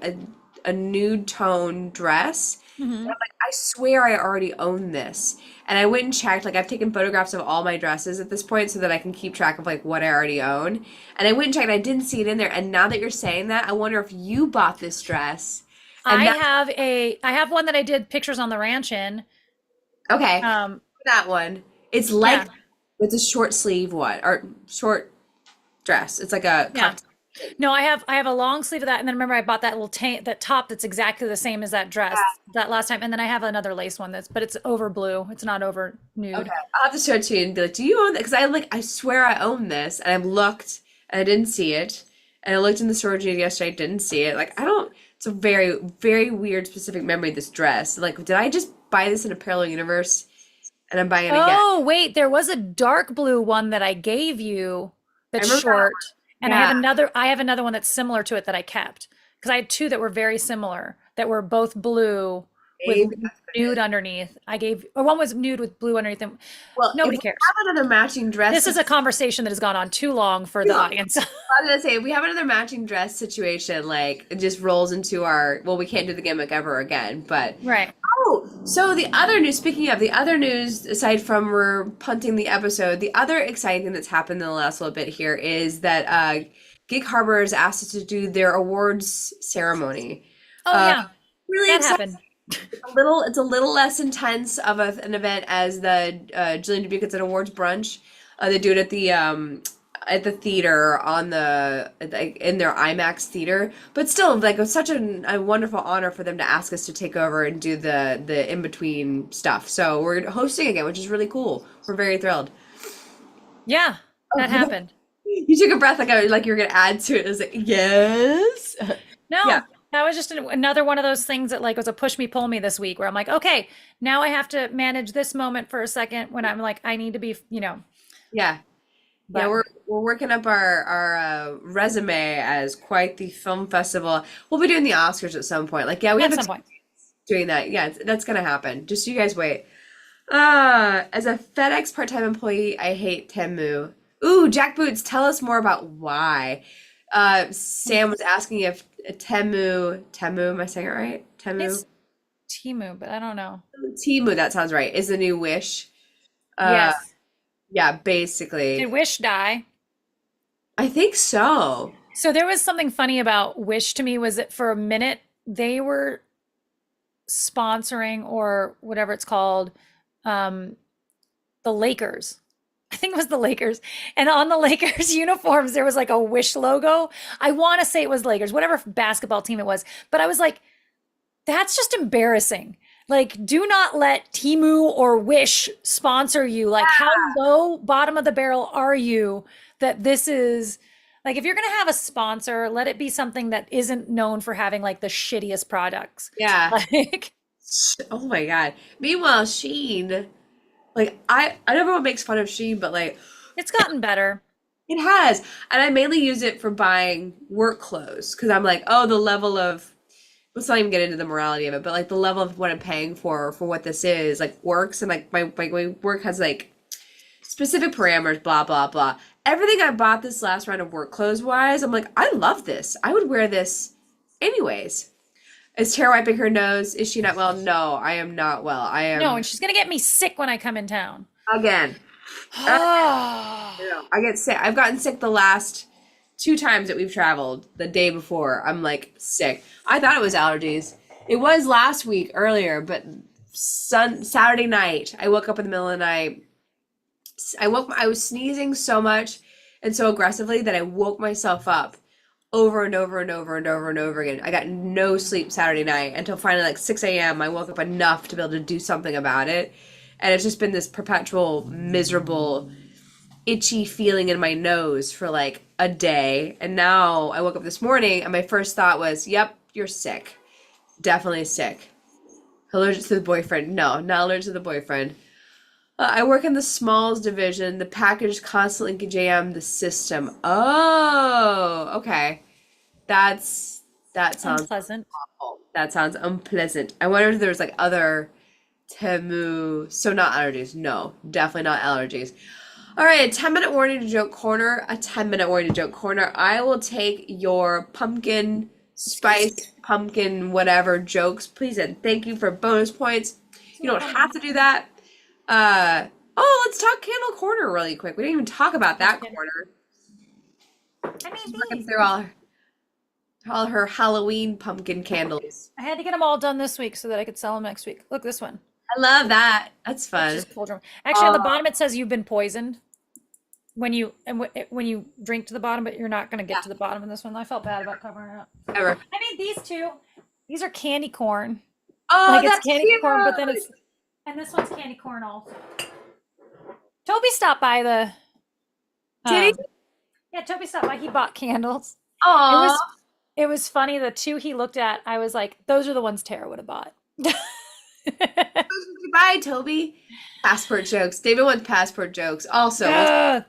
a nude tone dress. And Hmm. I'm like, I swear I already own this. And I went and checked, like I've taken photographs of all my dresses at this point so that I can keep track of like what I already own. And I went and checked, and I didn't see it in there. And now that you're saying that, I wonder if you bought this dress. And that's I have one that I did pictures on the ranch in. okay. Um, That one. It's like yeah. it's a short sleeve one or short. dress. It's like a Yeah. cocktail. No, I have a long sleeve of that, and then remember I bought that little that top that's exactly the same as that dress that last time, and then I have another lace one but it's over blue. It's not over Okay, nude. I'll have to show it to you and be like, "Do you own that?" Because I swear I own this, and I've looked and I didn't see it, and I looked in the storage unit yesterday, I didn't see it. Like I don't. It's a very very weird specific memory of this dress. Like, did I just buy this in a parallel universe, and I'm buying it again? Oh, wait, there was a dark blue one that I gave you I that's remember that short, one. and Yeah, I have another one that's similar to it that I kept because I had two that were very similar that were both blue with maybe that's what it nude is. underneath. Or one was nude with blue underneath. And Well, if nobody we cares. have another matching dress This is a conversation that has gone on too long for the audience. I was gonna say, if we have another matching dress situation, like it just rolls into our, well, we can't do the gimmick ever again. But Right. oh, so the other news, speaking of the other news, aside from we're punting the episode, the other exciting thing that's happened in the last little bit here is that Gig Harbor has asked us to do their awards ceremony. Oh Uh, yeah, really that excited. happened. It's a little less intense of an event as the Jillian Dubuque. It's an awards brunch. They do it at the theater on like in their IMAX theater, but still like it was such a wonderful honor for them to ask us to take over and do the in between stuff. So we're hosting again, which is really cool. We're very thrilled. Yeah, that Oh, happened. you took a breath like you were gonna add to it. I was like, yes, yeah, No, that was just another one of those things that like was a push me pull me this week where I'm like, okay, now I have to manage this moment for a second when I'm like, I need to be, yeah. Yeah, but we're working up our resume as quite the film festival. We'll be doing the Oscars at some point. Like, yeah, we at have some point. doing that. Yeah, that's gonna happen. Just you guys wait. As a FedEx part-time employee, I hate Temu. Ooh, Jack Boots, tell us more about why. Sam was asking if Temu, am I saying it right? Temu, It's Timu, but I don't know. Temu, that sounds right, is the new Wish. Uh, Yes. yeah, Did basically. Wish die? I think so. So there was something funny about Wish to me was that for a minute they were sponsoring or whatever it's called, um, the Lakers. I think it was the Lakers. And on the Lakers uniforms, there was like a Wish logo. I want to say it was Lakers, whatever basketball team it was. But I was like, that's just embarrassing. Like, do not let Timu or Wish sponsor you. Like, how low bottom of the barrel are you that this is like, if you're going to have a sponsor, let it be something that isn't known for having like the shittiest products. Yeah. Like, Oh my God. Meanwhile, Sheen, like I don't know what makes fun of Sheen, but like it's gotten better. it has. And I mainly use it for buying work clothes because I'm like, oh, the level of let's not even get into the morality of it, but like the level of what I'm paying for what this is, like works and like my work has like specific parameters, blah blah blah. Everything I bought this last round of work clothes wise, I'm like, I love this. I would wear this anyways. Is Tara wiping her nose? Is she not well? No, I am not well. I No, am and she's going to get me sick when I come in town. again. Uh, I get sick. I've gotten sick the last two times that we've traveled. The day before, I'm like sick. I thought it was allergies. It was last week earlier, but Saturday night, I woke up in the middle of the night. I was sneezing so much and so aggressively that I woke myself up over and over and over and over and over again. I got no sleep Saturday night until finally like 6 a.m. I woke up enough to be able to do something about it. And it's just been this perpetual, miserable, itchy feeling in my nose for like a day. And now I woke up this morning and my first thought was, yep, you're sick. Definitely sick. Allergic to the boyfriend. No, not allergic to the boyfriend. I work in the smalls division. The package constantly jam the system. Oh, okay. That sounds Unpleasant. awful. That sounds unpleasant. I wonder if there's like other Temu. So not allergies. No, definitely not allergies. All right, a 10-minute warning to joke corner. A 10-minute warning to joke corner. I will take your pumpkin spice, pumpkin whatever jokes, please and thank you for bonus points. You don't have to do that. Let's talk candle corner really quick. We didn't even talk about that Pumpkin. corner. I mean, She's working these. through all her Halloween pumpkin candles. I had to get them all done this week so that I could sell them next week. Look, this one. I love that. That's It's fun. just cauldron. Actually, on the bottom it says you've been poisoned. when you drink to the bottom, but you're not going to get Yeah, to the bottom in this one. I felt bad about covering it up. ever. I made these two. These are candy corn. Oh, Like it's that's candy cute. corn, but then it's and this one's candy corn also. Toby stopped by the Did he? um yeah, Toby stopped by. He bought candles. It Aw. was it was funny. The two he looked at, I was like, those are the ones Tara would have bought. Goodbye, Toby. Passport jokes. David wants passport jokes. Also, well, Ugh,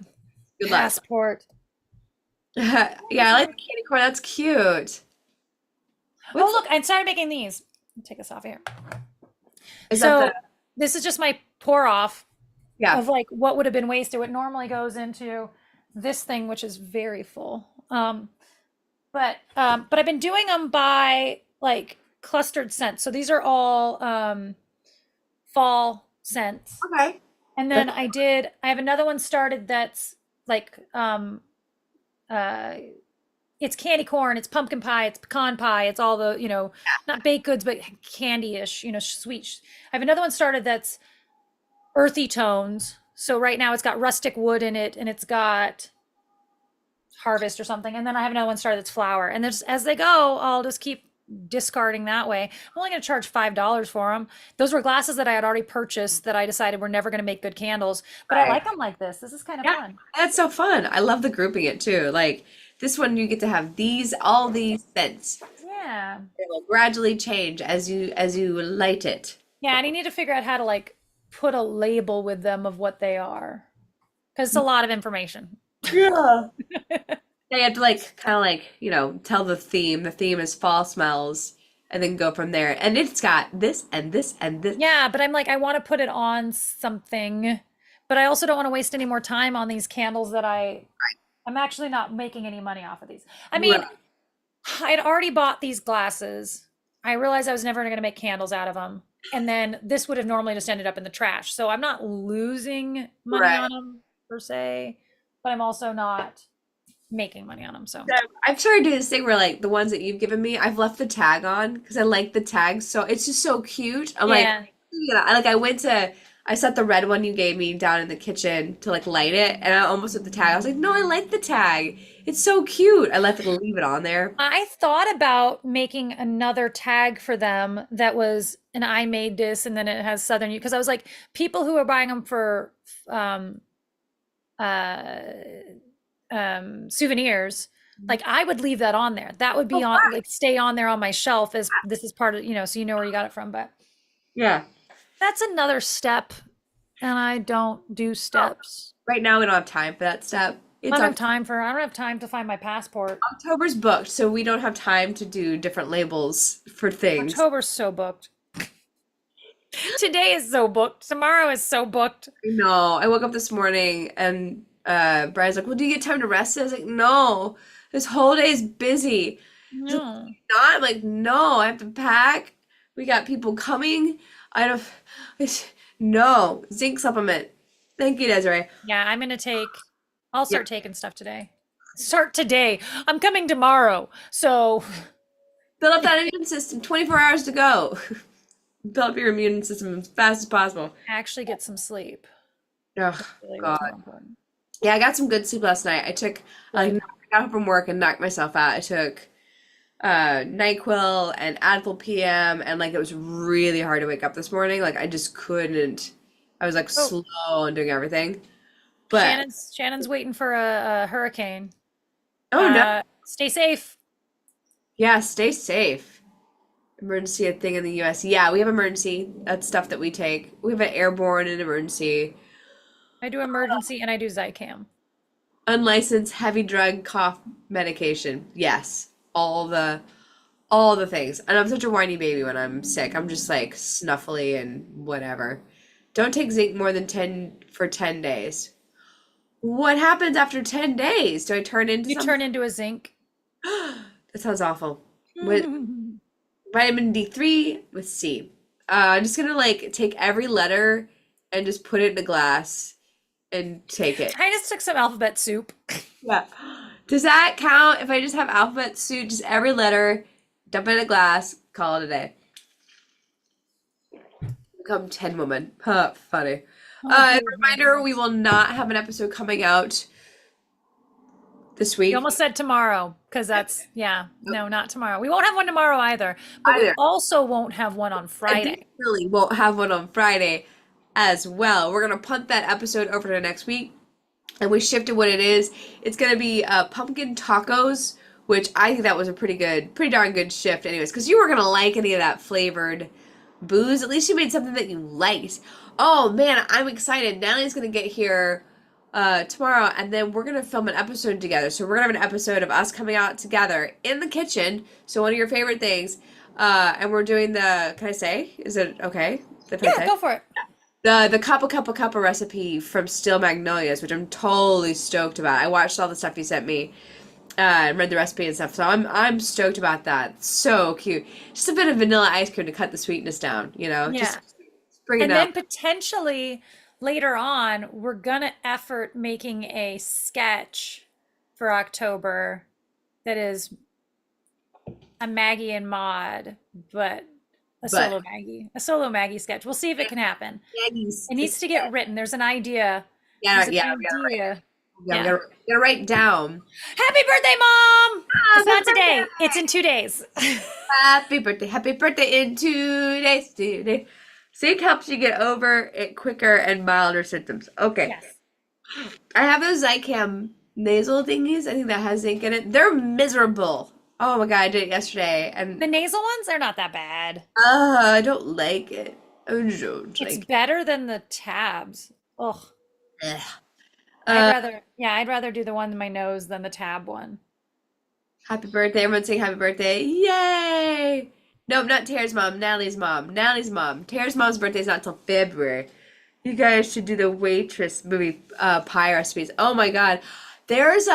good luck. passport. Yeah, I like the candy corn. That's cute. Oh, What's look, I started making these. Take us off here. is that So the this is just my pour off yeah. of like what would have been wasted. What normally goes into this thing, which is very full. But I've been doing them by like clustered scents. So these are all fall scents. Okay. And then I have another one started that's like uh it's candy corn, it's pumpkin pie, it's pecan pie, it's all the, not baked goods, but candy-ish, sweet. I have another one started that's earthy tones. So right now it's got rustic wood in it and it's got harvest or something. And then I have another one started that's flower. And there's as they go, I'll just keep discarding that way. I'm only going to charge $5 for them. Those were glasses that I had already purchased that I decided were never going to make good candles, but I Right. like them like this. This is kind of Yeah, fun. that's so fun. I love the grouping it too. Like this one, you get to have all these scents. Yeah. It will gradually change as you light it. Yeah, and I need to figure out how to like put a label with them of what they are because it's a lot of information. Yeah. They have to like kind of like, tell the theme. The theme is fall smells and then go from there. And it's got this and this and this. Yeah, but I'm like, I want to put it on something, but I also don't want to waste any more time on these candles that I'm actually not making any money off of these. I mean, Right. I'd already bought these glasses. I realized I was never going to make candles out of them. And then this would have normally just ended up in the trash. So I'm not losing money Right. on them per se, but I'm also not making money on them. So I've started doing this thing where like the ones that you've given me, I've left the tag on because I like the tag. So it's just so cute. I'm like, yeah. I set the red one you gave me down in the kitchen to like light it, and I almost hit the tag. I was like, no, I like the tag. It's so cute. I left it leave it on there. I thought about making another tag for them that was and I made this and then it has Southern U because I was like, people who are buying them for um uh souvenirs, like I would leave that on there. That would be Oh, on like stay on there on my shelf as this is part of, so you know where you got it from. But yeah. that's another step, and I don't do steps. Right now we don't have time for that step. It's I don't have time to find my passport. October's booked, so we don't have time to do different labels for things. October's so booked. Today is so booked. Tomorrow is so booked. No, I woke up this morning and Brian's like, "Well, do you get time to rest?" I was like, "No, this whole day is busy." He's like, No. "Not?" I'm like, "No, I have to pack. We got people coming. I don't. No zinc supplement. Thank you, Desiree. Yeah, I'll Yeah, start taking stuff today. Start today. I'm coming tomorrow. So build up that immune system. 24 hours to go. Build up your immune system as fast as possible." actually get some sleep. Oh Really what's God. more important. Yeah, I got some good sleep last night. I Good. got home from work and knocked myself out. I took NyQuil and Advil PM, and like it was really hard to wake up this morning. Like I just couldn't. I was like Oh, slow and doing everything. But Shannon's waiting for a hurricane. oh no, Stay safe. yeah, stay safe. Emergency a thing in the US. Yeah, we have emergency. That's stuff that we take. We have an airborne and emergency. I do emergency and I do Zycam. Unlicensed heavy drug cough medication. Yes. All the things. And I'm such a whiny baby when I'm sick. I'm just like snuffly and whatever. Don't take zinc more than 10 days. What happens after 10 days? Do I turn into You something? turn into a zinc. That sounds awful. With vitamin D3 with C. I'm just gonna like take every letter and just put it in a glass and take it. I just took some alphabet soup. Yeah. Does that count if I just have alphabet soup, just every letter, dump it in a glass, call it a day? Become 10 woman. Huh, funny. Oh, Reminder, we will not have an episode coming out this You week. almost said tomorrow because that's, yeah, Nope. no, not tomorrow. We won't have one tomorrow either, but we Either. also won't have one on Friday. Additionally, won't have one on Friday as well. We're gonna punt that episode over to next week, and we shifted what it is. It's gonna be pumpkin tacos, which I think that was a pretty darn good shift, anyways, because you weren't gonna like any of that flavored booze. At least you made something that you liked. Oh man, I'm excited. Natalie's gonna get here tomorrow, and then we're gonna film an episode together. So we're gonna have an episode of us coming out together in the kitchen. So one of your favorite things. And we're doing the, can I say? Is it okay? If I Yeah, say? go for it. The Kappa recipe from Still Magnolias, which I'm totally stoked about. I watched all the stuff you sent me, and read the recipe and stuff. So I'm stoked about that. So cute. Just a bit of vanilla ice cream to cut the sweetness down, Yeah. just bring it And up. then potentially later on, we're gonna effort making a sketch for October that is a Maggie and Maud, but But A solo Maggie sketch. We'll see if it can happen. Maggie's It needs to get written. There's an idea. yeah, There's an yeah, idea. we Yeah. gotta write down. Happy birthday, Mom! It's Happy not today. birthday! It's in 2 days. Happy birthday in 2 days, 2 days. Sync helps you get over it quicker and milder symptoms. Okay. Yes. I have those Zicam nasal thingies. I think that has zinc in it. They're miserable. Oh my God, I did it yesterday and The nasal ones, they're not that bad. I don't like it. I don't It's like better than the tabs. Ugh. it. I'd rather, yeah, I'd rather do the one in my nose than the tab one. Happy birthday. Everyone sing happy birthday. Yay! Nope, not Tara's mom. Natalie's mom. Natalie's mom. Tara's mom's birthday is not until February. You guys should do the waitress movie pie recipes. Oh my God. There's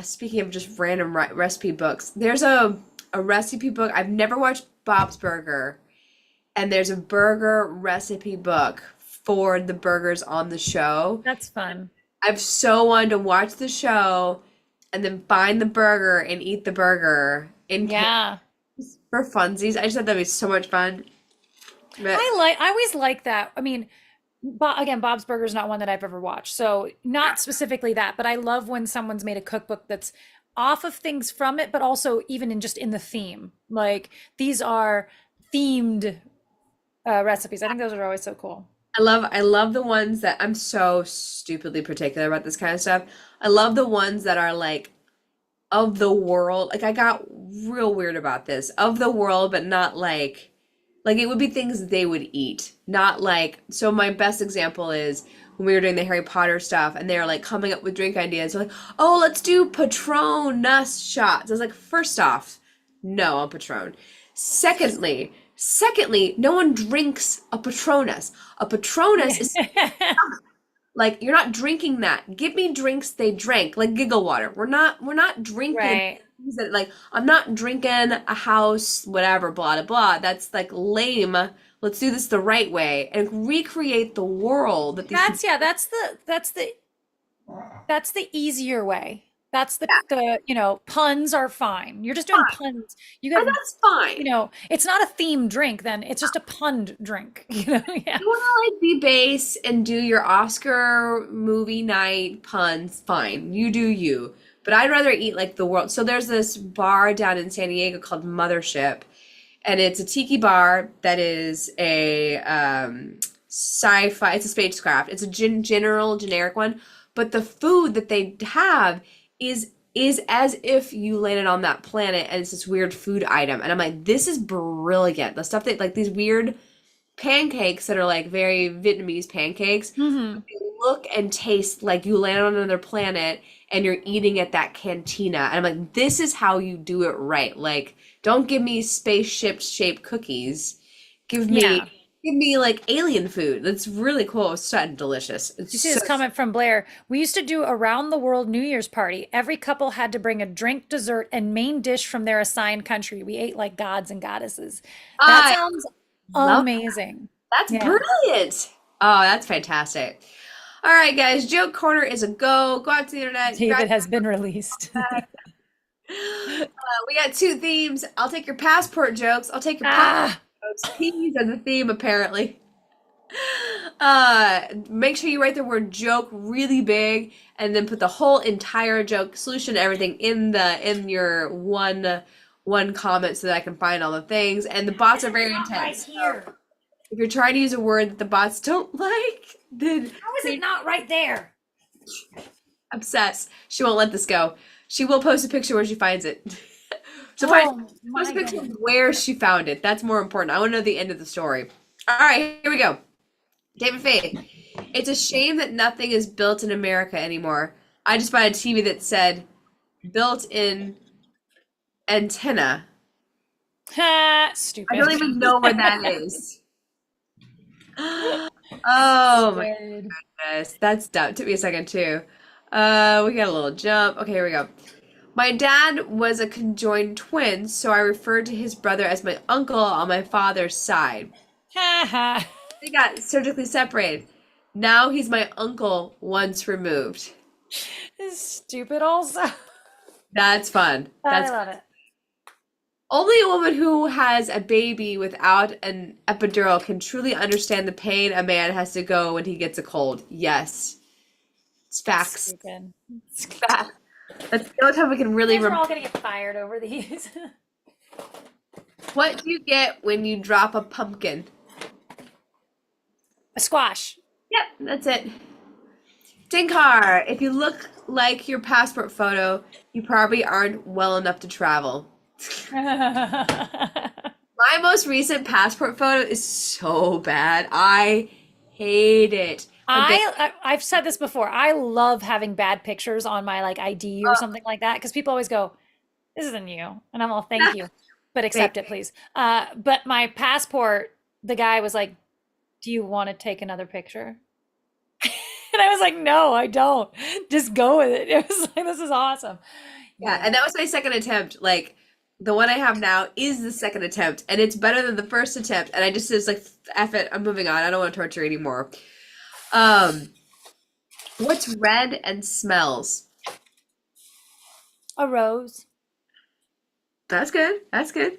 speaking of just random recipe books, there's a recipe book. I've never watched Bob's Burger, and there's a burger recipe book for the burgers on the show. That's fun. I've so wanted to watch the show and then find the burger and eat the burger in Yeah. for funsies. I just thought that'd be so much fun. But I always like that. I mean, again, Bob's Burger is not one that I've ever watched. So not specifically that, but I love when someone's made a cookbook that's off of things from it, but also even in just in the theme. Like these are themed recipes. I think those are always so cool. I love the ones that I'm so stupidly particular about this kind of stuff. I love the ones that are like of the world. Like I got real weird about this. Of the world, but not like it would be things they would eat. Not like so my best example is when we were doing the Harry Potter stuff and they were like coming up with drink ideas. They're like, oh, let's do Patronus shots. I was like, first off, no on Patron. Secondly, no one drinks a Patronus. A Patronus is like you're not drinking that. Give me drinks they drank, like giggle water. We're not drinking Right. things that like I'm not drinking a house, whatever, blah blah blah. That's like lame. Let's do this the right way and recreate the world that these people. That's yeah, that's the easier way. That's Yeah, puns are fine. You're just doing fine. puns. You And got, that's fine. it's not a themed drink then. It's just a punned drink, Yeah. You want to like be base and do your Oscar movie night puns, fine. You do you. But I'd rather eat like the world. So there's this bar down in San Diego called Mothership, and it's a tiki bar that is a sci-fi. It's a spacecraft. It's a generic one, but the food that they have is as if you landed on that planet and it's this weird food item. And I'm like, this is brilliant. The stuff that like these weird pancakes that are like very Vietnamese pancakes Hmm. look and taste like you landed on another planet and you're eating at that cantina. And I'm like, this is how you do it right. Like, don't give me spaceship shaped cookies. Give me Yeah. give me like alien food. That's really cool. It's so delicious. You It's see so this comment from Blair. We used to do a round the world New Year's party. Every couple had to bring a drink, dessert, and main dish from their assigned country. We ate like gods and goddesses. That I sounds love amazing. that's Yeah. brilliant. Oh, that's fantastic. All right, guys. Joke Corner is a go. Go out to the internet. David has been released. We got two themes. I'll take your passport jokes. I'll take your passport Ah, jokes. Peas are the theme, apparently. Make sure you write the word joke really big and then put the whole entire joke solution, everything in your one comment so that I can find all the things. And the bots are very Not right intense. So here. if you're trying to use a word that the bots don't like, then How is it not right there? obsess. She won't let this go. She will post a picture where she finds it. Oh Post my a picture of goodness. where she found it. That's more important. I want to know the end of the story. All right, here we go. David Faith. It's a shame that nothing is built in America anymore. I just bought a TV that said built in antenna. Ha, I stupid. don't even know where that is. Oh my Stupid. goodness. That's dumb. Took me a second too. We got a little jump. Okay, here we go. My dad was a conjoined twin, so I referred to his brother as my uncle on my father's side. Ha ha. They got surgically separated. Now he's my uncle once removed. Stupid also. That's fun. I That's love it. only a woman who has a baby without an epidural can truly understand the pain a man has to go when he gets a cold. Yes. It's facts. Stupid. Facts. That's the only time we can You really guys are remember. all gonna get fired over these. What do you get when you drop a pumpkin? A squash. Yep, that's it. Dinkar, if you look like your passport photo, you probably aren't well enough to travel. My most recent passport photo is so bad. I hate it. Okay. I've said this before. I love having bad pictures on my like ID or something like that because people always go, "This isn't you," and I'm all, "Thank you, but accept it, please." But my passport, the guy was like, "Do you want to take another picture?" And I was like, "No, I don't. Just go with it." It was like, "This is awesome." Yeah, Yeah. and that was my second attempt. Like the one I have now is the second attempt, and it's better than the first attempt. And I just was like, F it, I'm moving on. I don't want to torture anymore. Um, what's red and smells? A rose. That's good. That's good.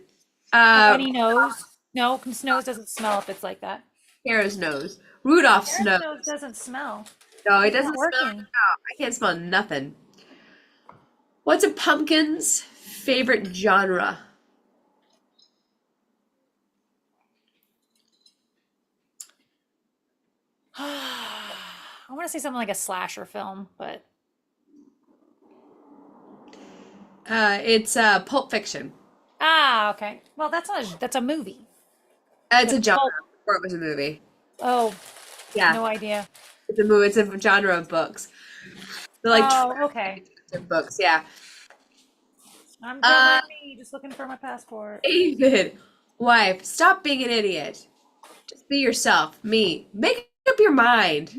A Uh, runny nose. No, nose doesn't smell if it's like that. Kara's nose. Rudolph's Eric's nose. nose doesn't smell. No, it It's not doesn't smell. working. I can't smell nothing. What's a pumpkin's favorite genre? I want to say something like a slasher film, but It's Pulp Fiction. okay. Well, that's a movie. It's But a genre pulp. before it was a movie. Oh, Yeah, no idea. it's a movie. It's a genre of books. They're like Oh, okay. detective books. Yeah. Don't Uh, mind me, just looking for my passport. David, wife, stop being an idiot. Just be yourself. Me. Make up your mind.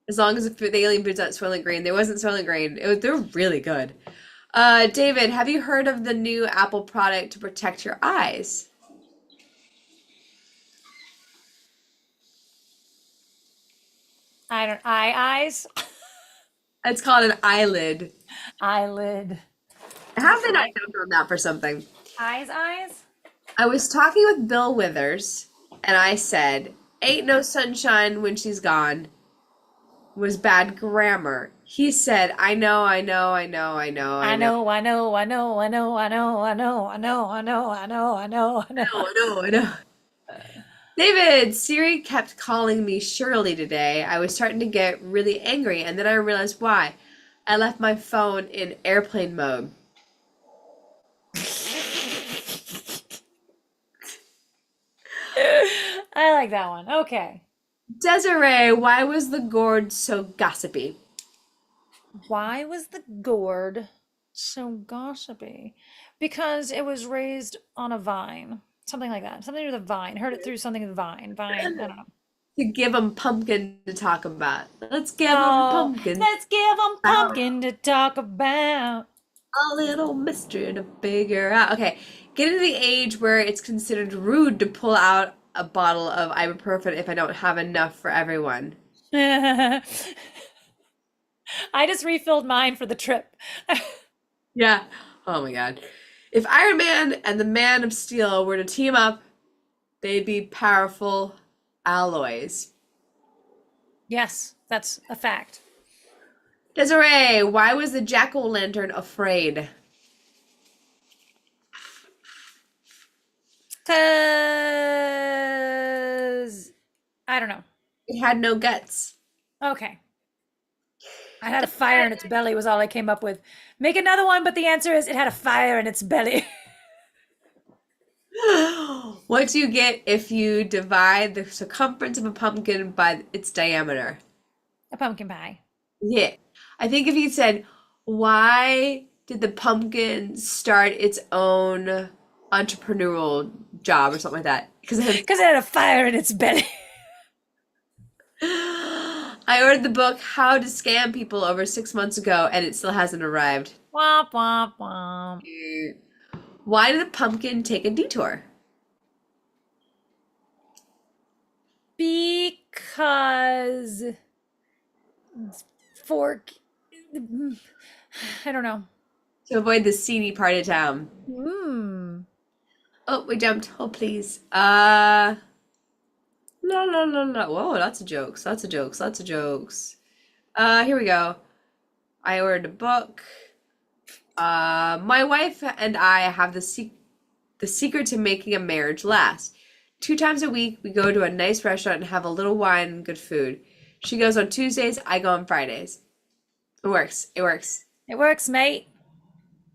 As long as the alien food's not Soylent Green. There wasn't Soylent Green. They're really good. David, have you heard of the new Apple product to protect your eyes? I don't eyes, It's called an eyelid. eyelid. How have they not jumped on that for something? Eyes. I was talking with Bill Withers, and I said, "Ain't no sunshine when she's gone" was bad grammar. He said, "I know, I know, I know, I know, I I know, know, I know, I know, I know, I know, I know, I know, I know, I know, I know, I know. I know, I know." David, Siri kept calling me Shirley today. I was starting to get really angry, and then I realized why. I left my phone in airplane mode. I like that one. Okay. Desiree, why was the gourd so gossipy? Why was the gourd so gossipy? Because it was raised on a vine. Something like that. Something with a vine. Heard it through something with vine. Vine. I don't know. To give them pumpkin to talk about. Let's give them Oh, pumpkin. let's give them pumpkin to talk about. A little mystery to figure out. Okay, get into the age where it's considered rude to pull out a bottle of ibuprofen if I don't have enough for everyone. I just refilled mine for the trip. Yeah. Oh my God. If Iron Man and the Man of Steel were to team up, They'd be powerful alloys. Yes, that's a fact. Desiree, why was the jack-o'-lantern afraid? Cause I don't know. It had no guts. Okay. I had a fire in its belly was all I came up with. Make another one, but the answer is it had a fire in its belly. What do you get if you divide the circumference of a pumpkin by its diameter? A pumpkin pie. Yeah. I think if you said, why did the pumpkin start its own entrepreneurial job or something like that? Because it had Because it had a fire in its belly. I ordered the book How to Scam People over 6 months ago, and it still hasn't arrived. Womp womp womp. Why did the pumpkin take a detour? Because fork. I don't know. To avoid the seedy part of town. Hmm. Oh, we jumped. Oh, please. La la la la. Whoa, lots of jokes. Lots of jokes. Lots of jokes. Here we go. I ordered a book. My wife and I have the secret to making a marriage last. 2 times a week, we go to a nice restaurant and have a little wine and good food. She goes on Tuesdays, I go on Fridays. It works. It works. It works, mate.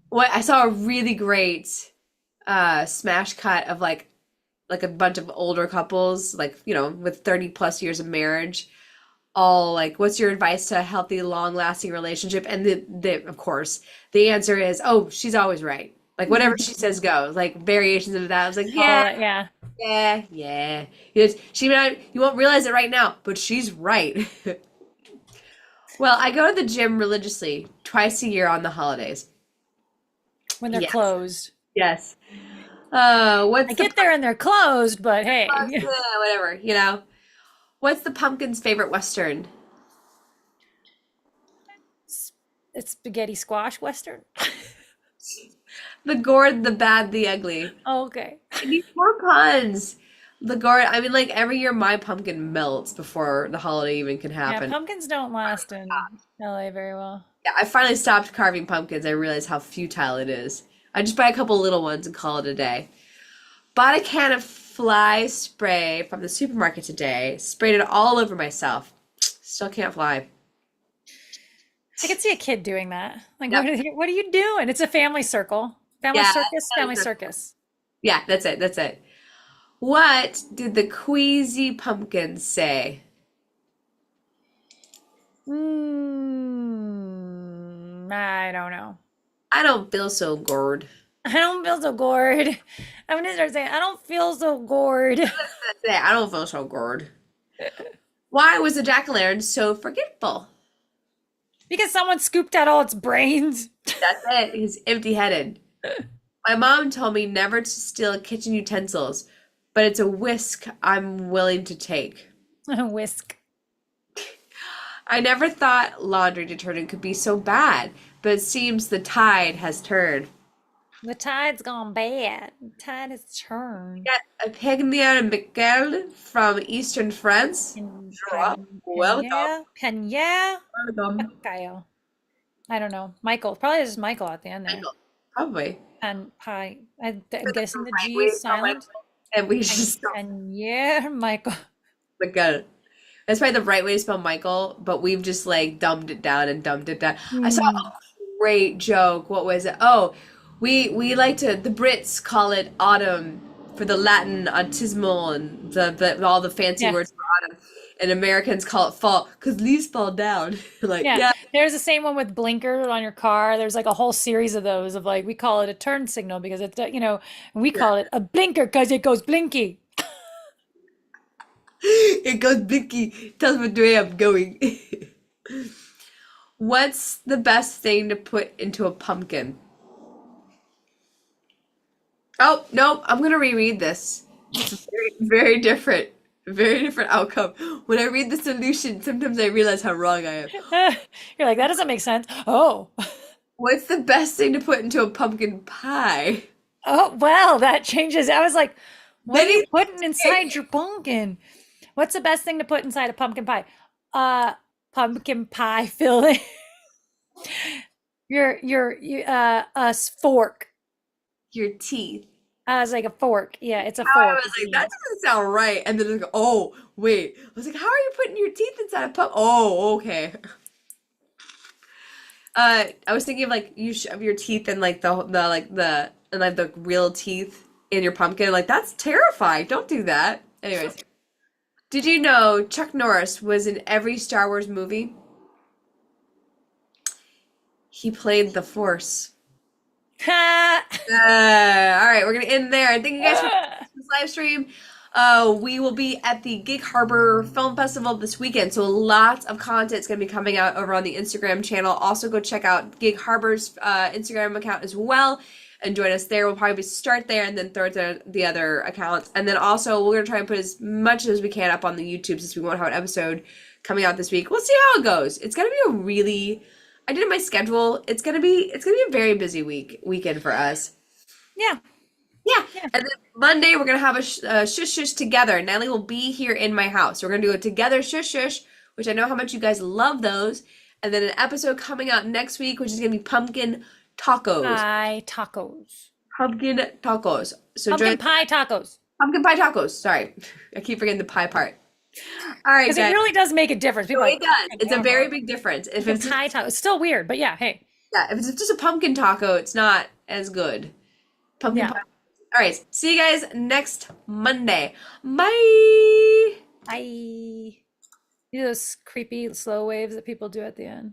What I saw a really great smash cut of like a bunch of older couples, like, with 30 plus years of marriage, all like, what's your advice to a healthy, long-lasting relationship? And of course, the answer is, oh, she's always right. Like whatever she says goes. Like variations of that. I was like, All yeah, right, yeah. yeah, yeah. You won't realize it right now, but she's right. Well, I go to the gym religiously twice a year on the holidays. When they're Yes, closed. yes. I What's the get there and they're closed, but hey. whatever. What's the pumpkin's favorite Western? It's spaghetti squash western. The gourd, the bad, the ugly. Okay. I need more puns. The gourd, I mean, like every year my pumpkin melts before the holiday even can Yeah, happen. pumpkins don't last in LA very well. Yeah, I finally stopped carving pumpkins. I realized how futile it is. I just buy a couple little ones and call it a day. Bought a can of fly spray from the supermarket today. Sprayed it all over myself. Still can't fly. I could see a kid doing that. Like, Yep. what are you doing? It's a family circle. Family Yeah, circus, family circus. yeah, that's it. That's it. What did the queasy pumpkin say? I don't know. I don't feel so gourd. I don't feel so gourd. I'm gonna start saying, I don't feel so gourd. That's it. I don't feel so gourd. Why was the jack-o'-lantern so forgetful? Because someone scooped out all its brains. That's it. He's empty-headed. My mom told me never to steal kitchen utensils, but it's a risk I'm willing to take. Whisk. I never thought laundry detergent could be so bad, but it seems the tide has turned. The tide's gone bad. The tide has turned. Got a pygmy and Michael from Eastern France. Welcome. Pena. Welcome. Kyle. I don't know. Michael. Probably just Michael at the end there. Michael. Probably. And pie. I'm That's guessing the right. G We is silent. and we just And yeah, Michael. Michael. That's probably the right way to spell Michael, but we've just like dumbed it down and dumbed it down. I saw a great joke. What was it? Oh, we like to the Brits call it autumn for the Latin autismal and the all the fancy Yeah. words for autumn, and Americans call it fall because leaves fall down. Like Yeah. yeah, There's the same one with blinker on your car. There's like a whole series of those of like we call it a turn signal because it's and we call it a blinker because it goes blinky. it goes blinky. Tells me where I'm going. What's the best thing to put into a pumpkin? Oh, no, I'm gonna reread this. It's very different. Very different outcome. When I read the solution, sometimes I realize how wrong I am. You're like, that doesn't make sense. Oh. What's the best thing to put into a pumpkin pie? Oh, well, that changes. I was like, What are Then you he's putting inside your pumpkin? What's the best thing to put inside a pumpkin pie? Uh, pumpkin pie filling. A fork. your teeth. It's like a fork. Yeah, it's a How I fork. was What like, you that need. doesn't sound right. And then like, oh, wait. I was like, how are you putting your teeth inside a pup? Oh, okay. I was thinking of like you shove your teeth in like the like the and like the real teeth in your pumpkin. Like that's terrifying. Don't do that. Anyways, did you know Chuck Norris was in every Star Wars movie? He played the Force. Ha! All right, we're gonna end there. Thank you guys for this live stream. We will be at the Gig Harbor Film Festival this weekend, so lots of content is gonna be coming out over on the Instagram channel. Also, go check out Gig Harbor's Instagram account as well, and join us there. We'll probably start there and then throw it to the other accounts, and then also we're gonna try and put as much as we can up on the YouTube since we won't have an episode coming out this week. We'll see how it goes. It's gonna be a really I did my schedule. It's gonna be a very busy weekend for us. Yeah, Yeah, yeah. and then Monday we're gonna have a shush shush together. Natalie will be here in my house. We're gonna do a together shush shush, which I know how much you guys love those. And then an episode coming out next week, which is gonna be pumpkin tacos. Pie tacos. Pumpkin tacos. So join Pumpkin pie tacos. pumpkin pie tacos. Sorry, I keep forgetting the pie part. All right, Because it guys. really does make a difference. So People are it like, does. pumpkin It's a taco. very big difference. If Pumpkin it's pie taco. It's still weird, but yeah, hey. yeah, if it's just a pumpkin taco, it's not as good. Pumpkin Yeah. pie. All right, see you guys next Monday. Bye. Bye. Do those creepy slow waves that people do at the end.